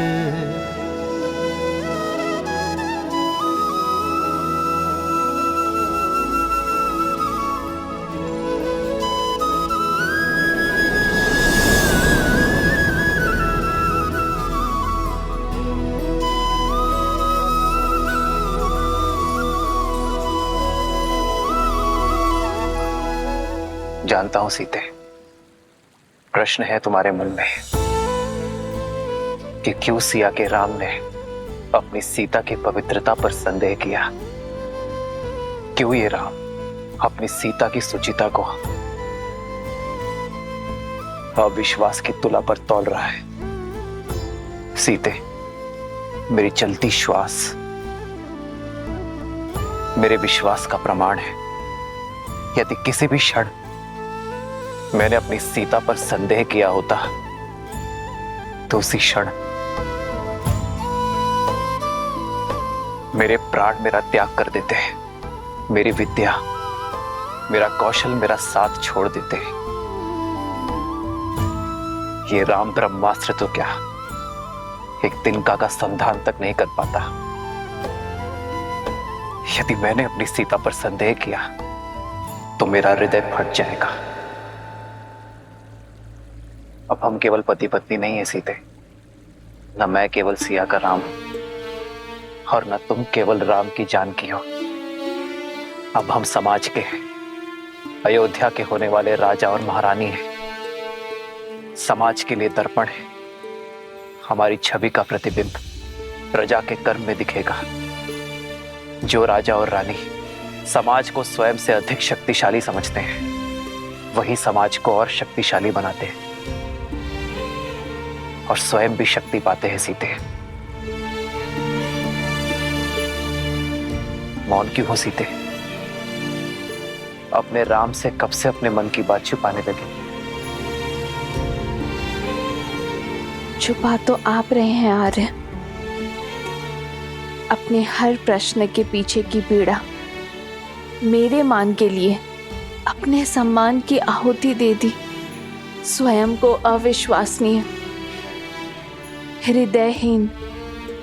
जानता हूं सीते, प्रश्न है तुम्हारे मन में कि क्यों सिया के राम ने अपनी सीता की पवित्रता पर संदेह किया। क्यों ये राम अपनी सीता की सुचिता को अविश्वास की तुला पर तौल रहा है। सीते, मेरी चलती श्वास मेरे विश्वास का प्रमाण है। यदि किसी भी क्षण मैंने अपनी सीता पर संदेह किया होता तो उसी क्षण मेरे प्राण मेरा त्याग कर देते हैं। मेरी विद्या, मेरा कौशल, मेरा साथ छोड़ देते हैं। ये राम ब्रह्मास्त्र तो क्या एक तिनका का संधान तक नहीं कर पाता। यदि मैंने अपनी सीता पर संदेह किया तो मेरा हृदय फट जाएगा। अब हम केवल पति पत्नी नहीं है सीते, न मैं केवल सिया का राम और न तुम केवल राम की जानकी हो। अब हम समाज के हैं, अयोध्या के होने वाले राजा और महारानी हैं। समाज के लिए दर्पण है। हमारी छवि का प्रतिबिंब प्रजा के कर्म में दिखेगा। जो राजा और रानी समाज को स्वयं से अधिक शक्तिशाली समझते हैं, वही समाज को और शक्तिशाली बनाते हैं और स्वयं भी शक्ति पाते हैं। सीते, मौन क्यों हो सीते? अपने राम से कब से अपने मन की बात छुपाने लगे? छुपा तो आप रहे हैं आर्य। अपने हर प्रश्न के पीछे की पीड़ा मेरे मान के लिए अपने सम्मान की आहुति दे दी। स्वयं को अविश्वसनीय, हृदयहीन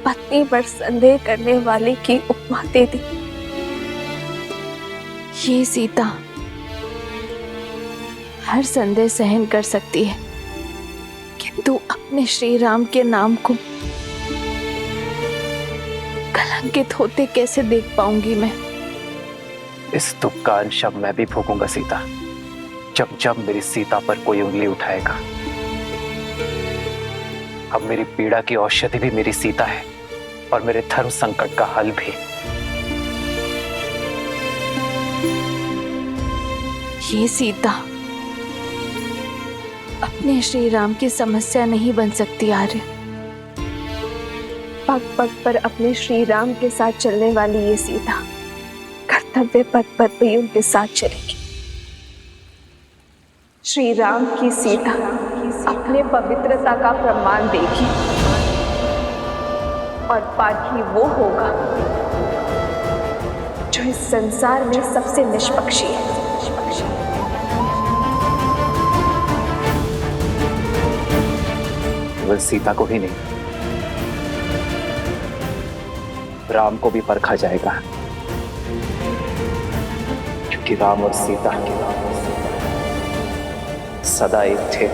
पत्नी पर संदेह करने वाले की उपमा दे दी। ये सीता हर संदेह सहन कर सकती है, किंतु अपने श्री राम के नाम को कलंकित होते कैसे देख पाऊंगी मैं? इस दुख का अंश अब मैं भी भोगूंगा सीता, जब जब मेरी सीता पर कोई उंगली उठाएगा। अब मेरी पीड़ा की औषधि भी मेरी सीता है और मेरे धर्म संकट का हल भी। ये सीता अपने श्री राम की समस्या नहीं बन सकती आर्य। पग पग पर अपने श्री राम के साथ चलने वाली ये सीता कर्तव्य पथ पर भी उनके साथ चलेगी। श्री राम की सीता अपने पवित्रता का प्रमाण देगी और पाठी वो होगा जो इस संसार में सबसे निष्पक्षी है। केवल सीता को ही नहीं, राम को भी परखा जाएगा, क्योंकि राम और सीता सदा एक थे,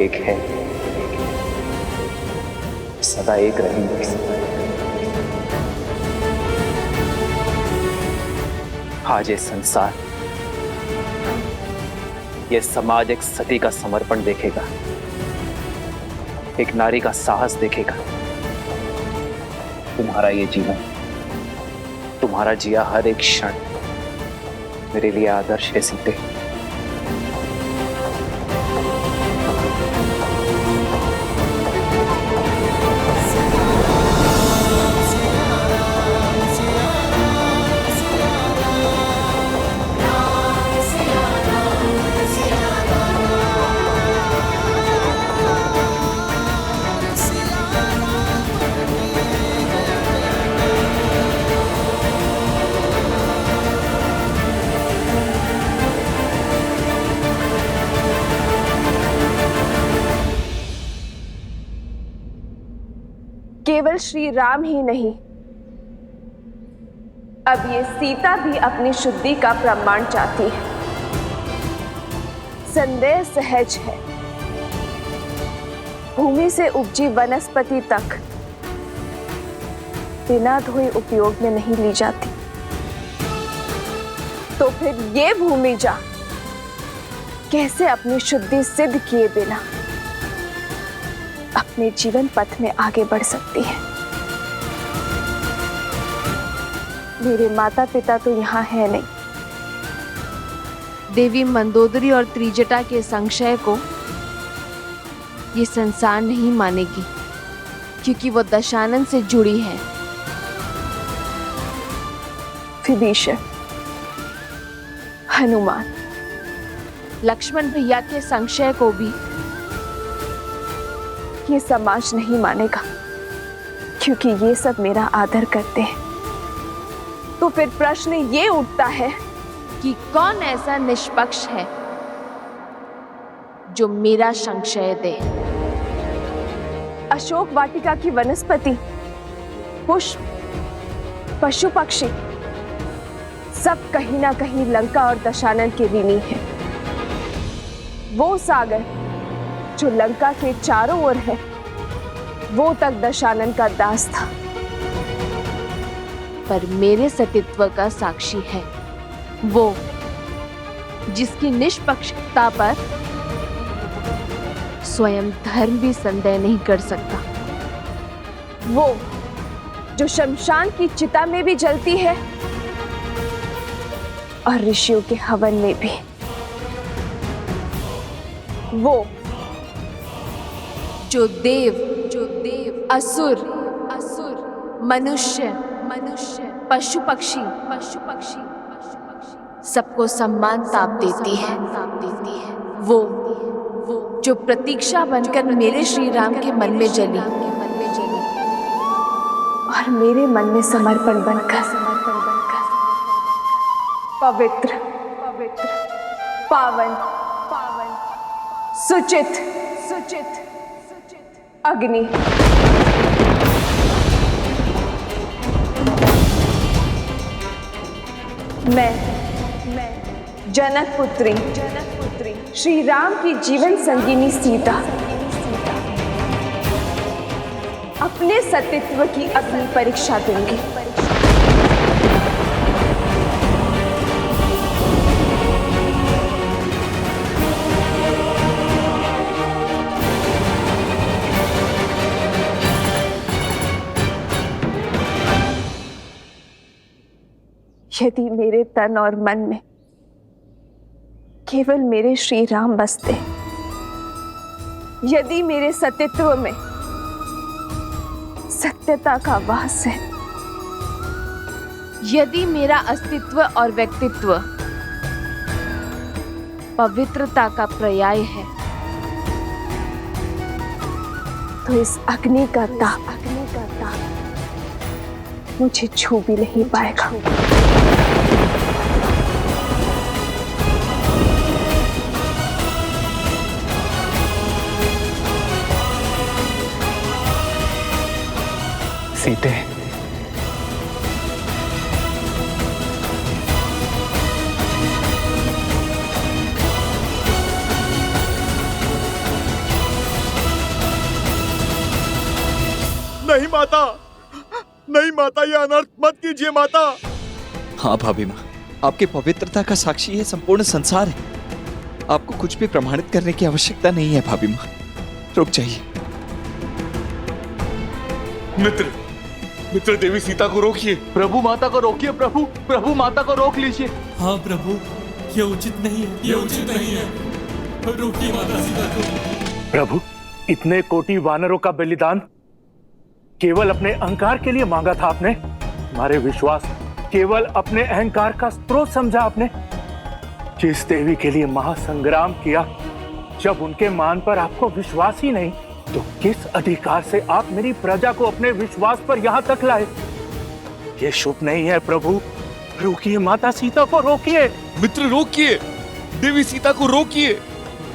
एक है, सदा एक रहेंगे। आज ये संसार, ये समाज एक सती का समर्पण देखेगा, एक नारी का साहस देखेगा। तुम्हारा ये जीवन, तुम्हारा जिया हर एक क्षण मेरे लिए आदर्श है सीते। केवल श्री राम ही नहीं, अब ये सीता भी अपनी शुद्धि का प्रमाण चाहती है। संदेह सहज है, भूमि से उपजी वनस्पति तक बिना धोए उपयोग में नहीं ली जाती, तो फिर ये भूमि जा कैसे अपनी शुद्धि सिद्ध किए बिना अपने जीवन पथ में आगे बढ़ सकती है? मेरे माता पिता तो यहाँ है नहीं। देवी मंदोदरी और त्रिजटा के संशय को ये संसार नहीं मानेगी, क्योंकि वो दशानन से जुड़ी है। विभीषण, हनुमान, लक्ष्मण भैया के संशय को भी ये समाज नहीं मानेगा, क्योंकि ये सब मेरा आदर करते हैं। तो फिर प्रश्न ये उठता है कि कौन ऐसा निष्पक्ष है जो मेरा संशय दे? अशोक वाटिका की वनस्पति, पुष्प, पशु पक्षी सब कहीं ना कहीं लंका और दशानन के ऋणी है। वो सागर जो लंका के चारों ओर है, वो तक दशानन का दास था। पर मेरे सतीत्व का साक्षी है वो, जिसकी निष्पक्षता पर स्वयं धर्म भी संदेह नहीं कर सकता। वो जो शमशान की चिता में भी जलती है और ऋषियों के हवन में भी। वो जो देव असुर मनुष्य पशु पक्षी सबको सम्मान ताप देती है। वो जो प्रतीक्षा बनकर मेरे श्री राम के मन में जली और मेरे मन में समर्पण बनकर पवित्र पावन सुचित अग्नि मैं जनक पुत्री श्री राम की जीवन संगिनी सीता अपने सतीत्व की अपनी परीक्षा दूंगी। यदि मेरे तन और मन में केवल मेरे श्री राम बसते, यदि मेरे सतीत्व में सत्यता का वास है, यदि मेरा अस्तित्व और व्यक्तित्व पवित्रता का पर्याय है, तो इस अग्नि का ताप मुझे छू भी नहीं पाएगा। सीते, नहीं माता, नहीं माता, ये अनर्थ मत कीजिए माता। हाँ भाभी माँ, आपकी पवित्रता का साक्षी है संपूर्ण संसार है। आपको कुछ भी प्रमाणित करने की आवश्यकता नहीं है भाभी माँ, रुक जाइए। मित्र देवी सीता को रोकिए। प्रभु माता को रोकिए। प्रभु माता को रोक लीजिए। हाँ प्रभु, ये उचित नहीं है, ये उचित नहीं है। रोकिए माता सीता को। प्रभु, इतने कोटि वानरों का बलिदान केवल अपने अहंकार के लिए मांगा था आपने? हमारे विश्वास केवल अपने अहंकार का स्रोत समझा आपने? जिस देवी के लिए महासंग्राम किया, जब उनके मान पर आपको विश्वास ही नहीं, तो किस अधिकार से आप मेरी प्रजा को अपने विश्वास पर यहाँ तक लाए? ये शुभ नहीं है प्रभु। रोकिए माता सीता को, रोकिए। मित्र रोकिए, देवी सीता को रोकिए।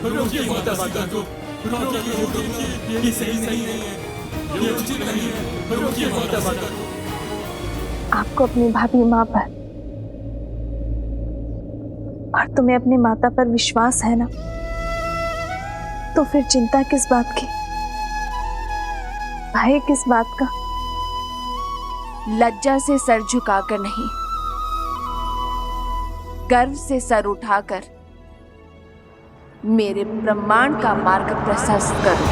रोकिए माता सीता को, रोकिए, ये सही नहीं है, ये उचित नहीं है। रोकिए माता सीता को। आपको अपनी भाभी माँ पर और तुम्हें अपने माता पर विश्वास है ना, तो फिर चिंता किस बात की, भय किस बात का? लज्जा से सर झुकाकर नहीं, गर्व से सर उठाकर मेरे ब्रह्मांड का मार्ग प्रशस्त करो।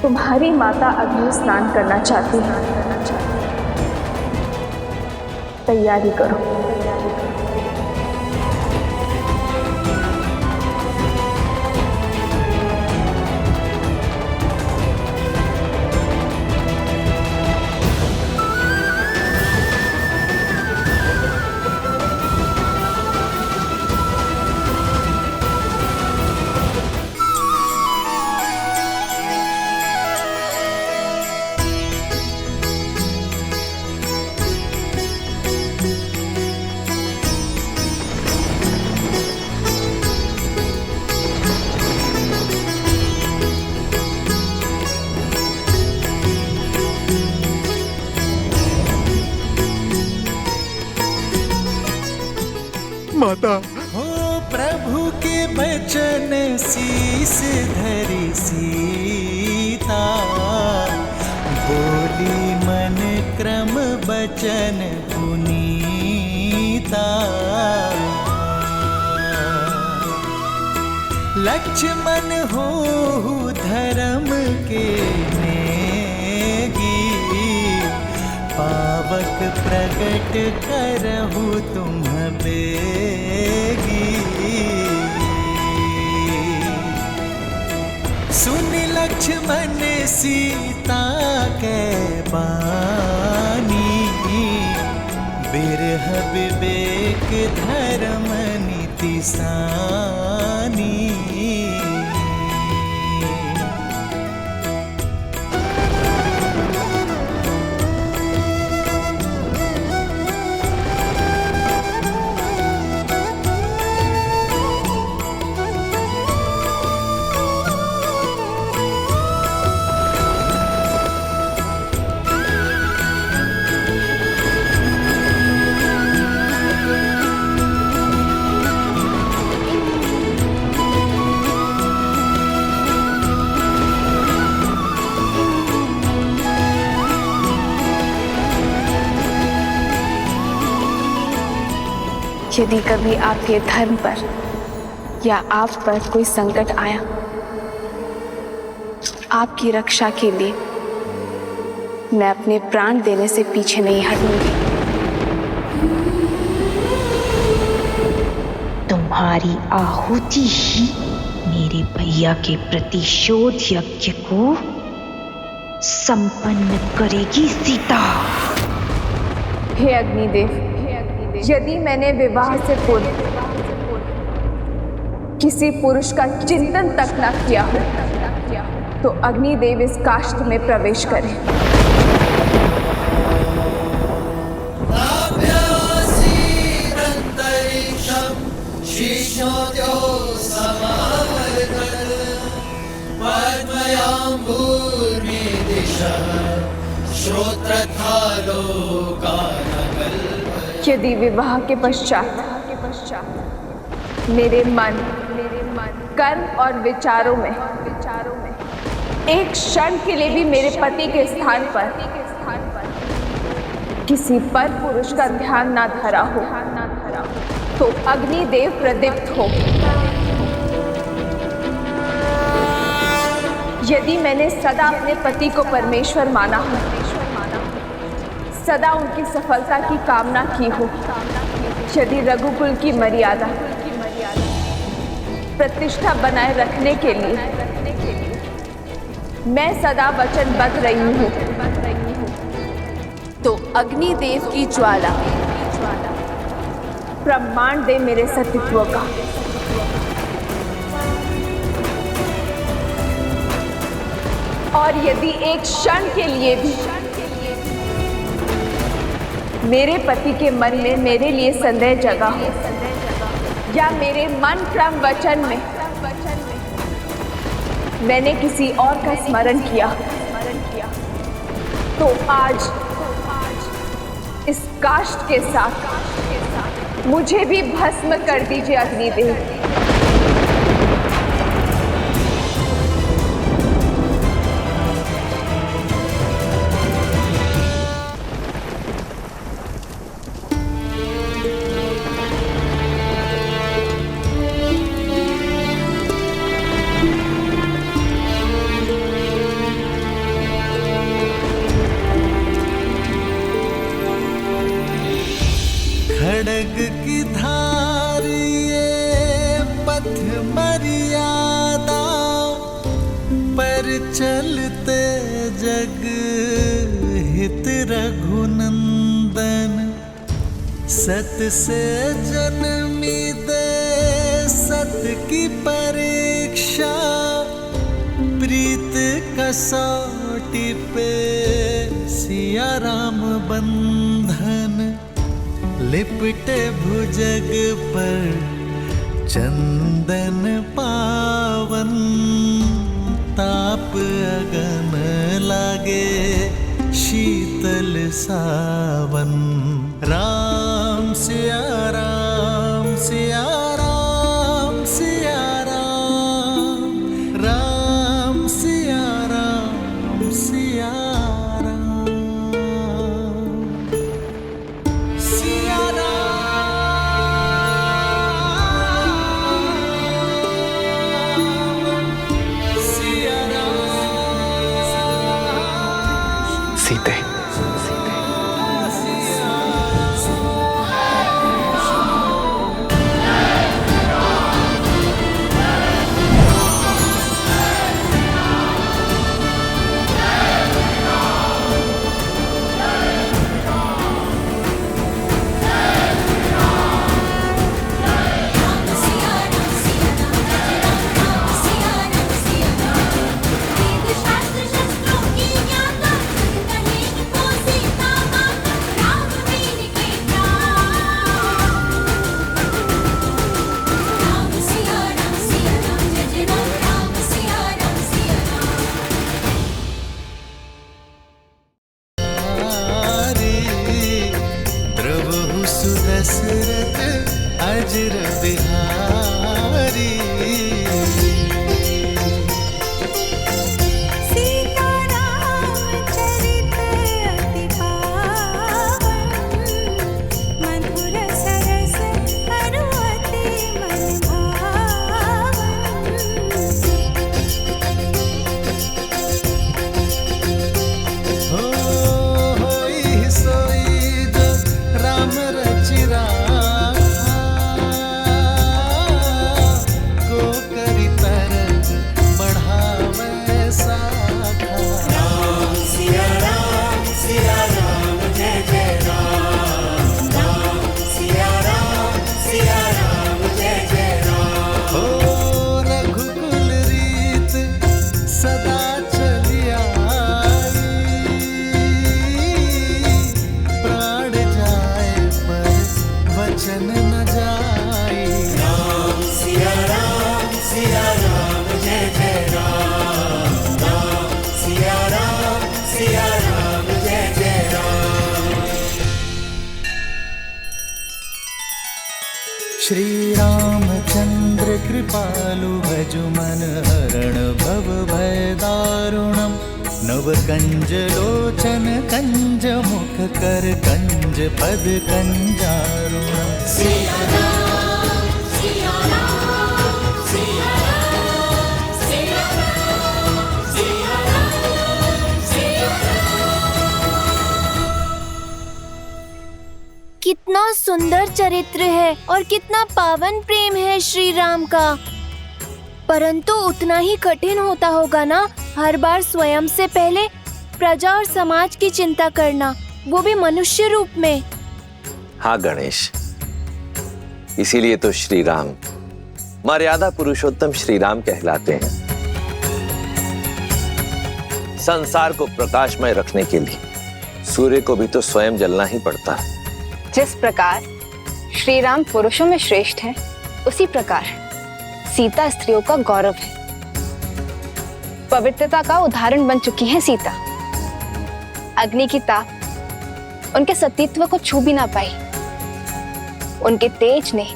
तुम्हारी माता अग्नि स्नान करना चाहती है, तैयारी करो। माता, हो प्रभु के बचन शीस धरी सीता, बोली मन क्रम बचन पुनीता। लक्ष्मण हो धर्म के नेगी, पावक प्रगट करहु तुम बेगी। सुन लक्ष्मण सीता के बानी, बिरह विवेक धर्म नीति सानी। यदि कभी आपके धर्म पर या आप पर कोई संकट आया, आपकी रक्षा के लिए मैं अपने प्राण देने से पीछे नहीं हटूंगी। तुम्हारी आहुति ही मेरे भैया के प्रतिशोध यज्ञ को संपन्न करेगी सीता। हे अग्निदेव, यदि मैंने विवाह से पूर्व किसी पुरुष का चिंतन तक न किया हो, तो अग्निदेव इस काष्ठ में प्रवेश करें। यदि विवाह के पश्चात मेरे मन, कर्म और विचारों में एक क्षण के लिए भी मेरे पति के स्थान पर किसी पर पुरुष का ध्यान ना धरा हो, तो अग्निदेव प्रदीप्त हो। यदि मैंने सदा अपने पति को परमेश्वर माना हो, सदा उनकी सफलता की कामना की हो, यदि रघुकुल की मर्यादा प्रतिष्ठा बनाए रखने के लिए मैं सदा वचनबद्ध रही हूँ, तो अग्निदेव की ज्वाला प्रमाण दे मेरे सतीत्व का। और यदि एक क्षण के लिए भी मेरे पति के मन में मेरे लिए संदेह जगा हो, या मेरे मन क्रम वचन में मैंने किसी और का स्मरण किया, तो आज इस काष्ठ के साथ मुझे भी भस्म कर दीजिए अग्निदेव। खड़ग की धार ये पथ मर्यादा पर चलते जग हित रघुनंदन। सत से जन्मी दे सत की परीक्षा, प्रीत कसौटी पे सिया राम बंधन। लिपटे भुजग पर चंदन पावन, ताप अगन लागे शीतल सावन। राम सिया राम सिया राम सिया राम, राम सिया राम सिया सीते। श्री रामचंद्र कृपालु भजु मन हरण भव भय दारुणम नव कंज लोचन कंज मुख कर कंज पद कंजारुणम कितना सुंदर चरित्र है और कितना पावन प्रेम है श्री राम का। परंतु उतना ही कठिन होता होगा ना हर बार स्वयं से पहले प्रजा और समाज की चिंता करना, वो भी मनुष्य रूप में। हाँ गणेश, इसीलिए तो श्री राम मर्यादा पुरुषोत्तम श्री राम कहलाते हैं। संसार को प्रकाशमय रखने के लिए सूर्य को भी तो स्वयं जलना ही पड़ता है। जिस प्रकार श्री राम पुरुषों में श्रेष्ठ हैं, उसी प्रकार सीता स्त्रियों का गौरव है। पवित्रता का उदाहरण बन चुकी है सीता। अग्नि की ताप उनके सतीत्व को छू भी ना पाई। उनके तेज ने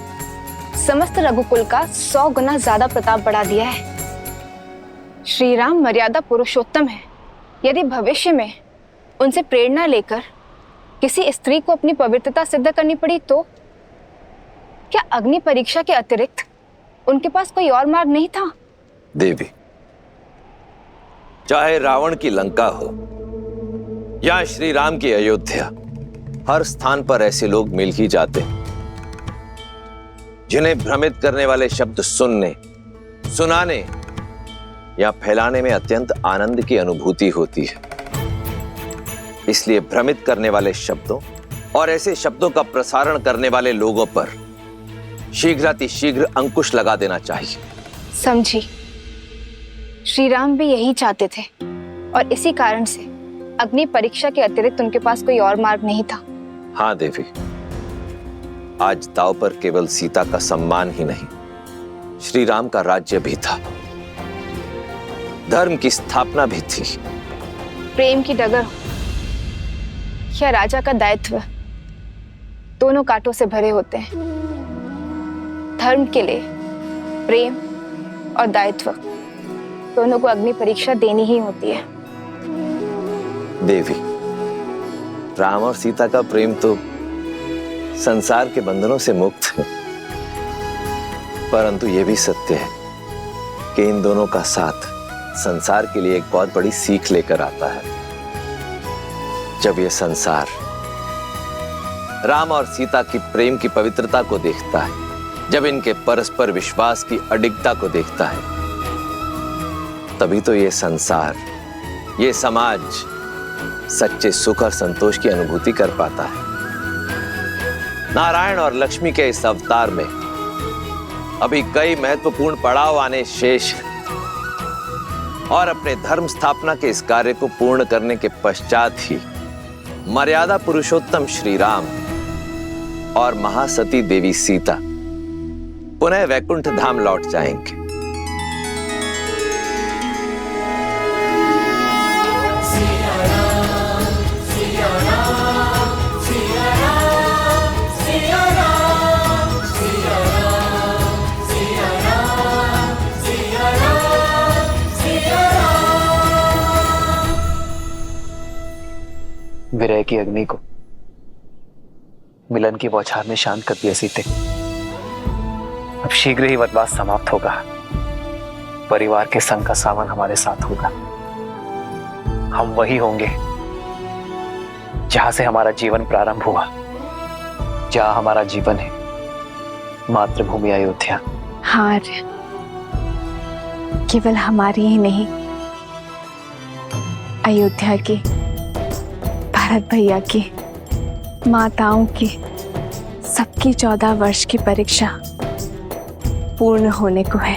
समस्त रघुकुल का 100 गुना ज्यादा प्रताप बढ़ा दिया है। श्री राम मर्यादा पुरुषोत्तम है। यदि भविष्य में उनसे प्रेरणा लेकर किसी स्त्री को अपनी पवित्रता सिद्ध करनी पड़ी तो क्या अग्नि परीक्षा के अतिरिक्त उनके पास कोई और मार्ग नहीं था? देवी, चाहे रावण की लंका हो या श्री राम की अयोध्या, हर स्थान पर ऐसे लोग मिल ही जाते हैं जिन्हें भ्रमित करने वाले शब्द सुनने, सुनाने या फैलाने में अत्यंत आनंद की अनुभूति होती है। इसलिए भ्रमित करने वाले शब्दों और ऐसे शब्दों का प्रसारण करने वाले लोगों पर शीघ्रातिशीघ्र अंकुश लगा देना चाहिए। समझी, श्री राम भी यही चाहते थे और इसी कारण से अग्नि परीक्षा के अतिरिक्त उनके पास कोई और मार्ग नहीं था। हाँ देवी, आज दांव पर केवल सीता का सम्मान ही नहीं, श्री राम का राज्य भी था, धर्म की स्थापना भी थी। प्रेम की डगर या राजा का दायित्व दोनों कांटों से भरे होते हैं। धर्म के लिए प्रेम और दायित्व दोनों को अग्नि परीक्षा देनी ही होती है। देवी, राम और सीता का प्रेम तो संसार के बंधनों से मुक्त है, परंतु यह भी सत्य है कि इन दोनों का साथ संसार के लिए एक बहुत बड़ी सीख लेकर आता है। जब यह संसार राम और सीता की प्रेम की पवित्रता को देखता है, जब इनके परस्पर विश्वास की अडिगता को देखता है, तभी तो यह संसार, यह समाज सच्चे सुख और संतोष की अनुभूति कर पाता है। नारायण और लक्ष्मी के इस अवतार में अभी कई महत्वपूर्ण पड़ाव आने शेष हैं और अपने धर्म स्थापना के इस कार्य को पूर्ण करने के पश्चात ही मर्यादा पुरुषोत्तम श्री राम और महासती देवी सीता पुनः वैकुंठ धाम लौट जाएंगे। विरह की अग्नि को मिलन की बौछार में शांत कर दिया सीते। अब शीघ्र ही वनवास समाप्त होगा, परिवार के संग का सावन हमारे साथ होगा। हम वही होंगे जहां से हमारा जीवन प्रारंभ हुआ, जहां हमारा जीवन है मातृभूमि अयोध्या। हाँ, केवल हमारी ही नहीं, अयोध्या की, भरत भैया की, माताओं की, सबकी 14 वर्ष की परीक्षा पूर्ण होने को है।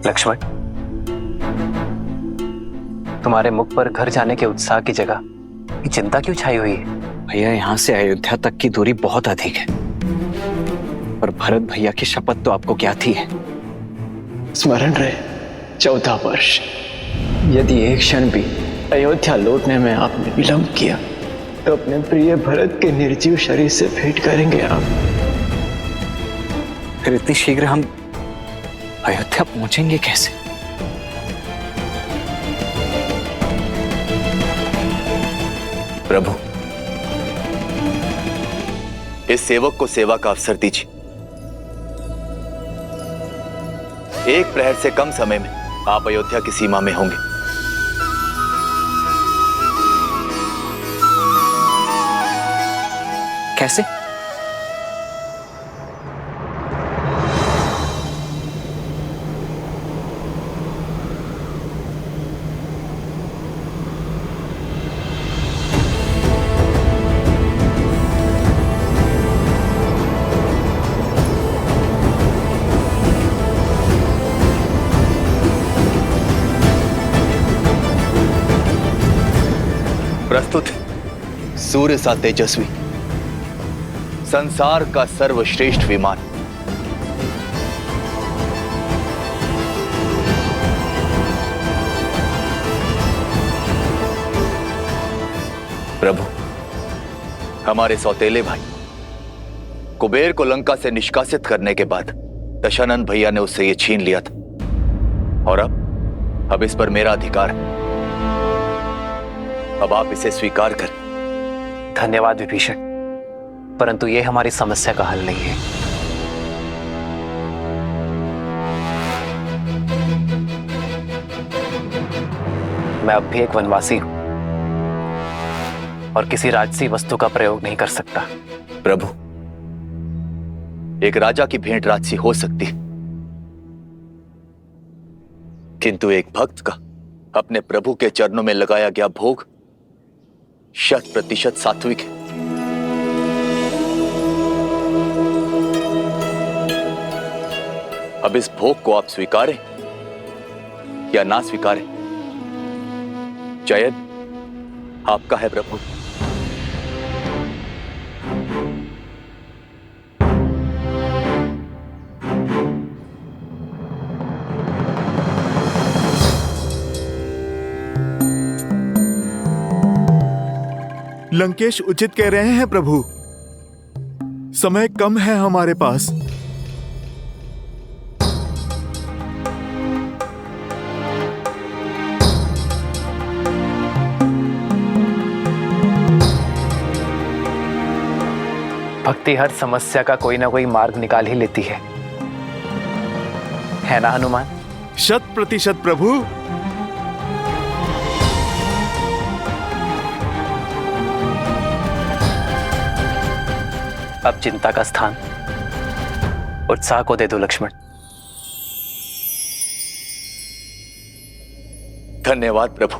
लक्ष्मण, तुम्हारे मुख पर घर जाने के उत्साह की जगह ये चिंता क्यों छाई हुई है? भैया, यहाँ से अयोध्या तक की दूरी बहुत अधिक है और भरत भैया की शपथ तो आपको क्या थी है? स्मरण रहे 14 वर्ष, यदि एक क्षण भी अयोध्या लौटने में आपने विलंब किया तो अपने प्रिय भरत के निर्जीव शरीर से भेंट करेंगे आप। फिर इतनी शीघ्र हम अयोध्या पहुंचेंगे कैसे? प्रभु, इस सेवक को सेवा का अवसर दीजिए। एक प्रहर से कम समय में आप अयोध्या की सीमा में होंगे। कैसे? प्रस्तुत सूर्य सा तेजस्वी, संसार का सर्वश्रेष्ठ विमान, प्रभु, हमारे सौतेले भाई कुबेर को लंका से निष्कासित करने के बाद दशानन भैया ने उससे यह छीन लिया था और अब इस पर मेरा अधिकार है। अब आप इसे स्वीकार करें। धन्यवाद विभीषण, परंतु यह हमारी समस्या का हल नहीं है। मैं अब भी एक वनवासी हूं और किसी राजसी वस्तु का प्रयोग नहीं कर सकता। प्रभु, एक राजा की भेंट राजसी हो सकती है, किंतु एक भक्त का अपने प्रभु के चरणों में लगाया गया भोग 100% सात्विक है। अब इस भोग को आप स्वीकारें या ना स्वीकारें, चयन आपका है प्रभु। लंकेश उचित कह रहे हैं प्रभु, समय कम है हमारे पास। भक्ति हर समस्या का कोई ना कोई मार्ग निकाल ही लेती है ना हनुमान? 100% प्रभु। अब चिंता का स्थान उत्साह को दे दो लक्ष्मण। धन्यवाद प्रभु।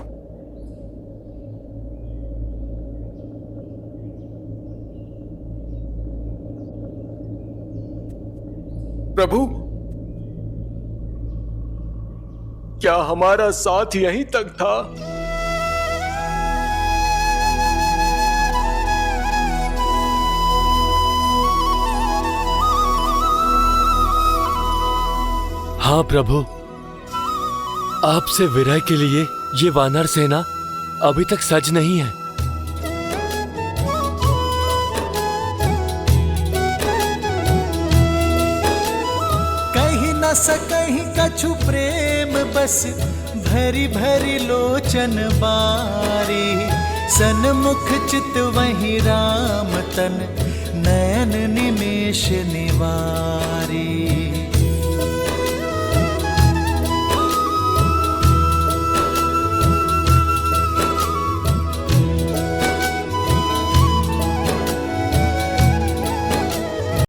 प्रभु, क्या हमारा साथ यहीं तक था? हाँ प्रभु, आपसे विरह के लिए ये वानर सेना अभी तक सज नहीं है। कहीं न सकहीं कछु प्रेम बस भरी भरी लोचन बारी, सन्मुख चित वहीं राम तन नयन निमेष निवारी।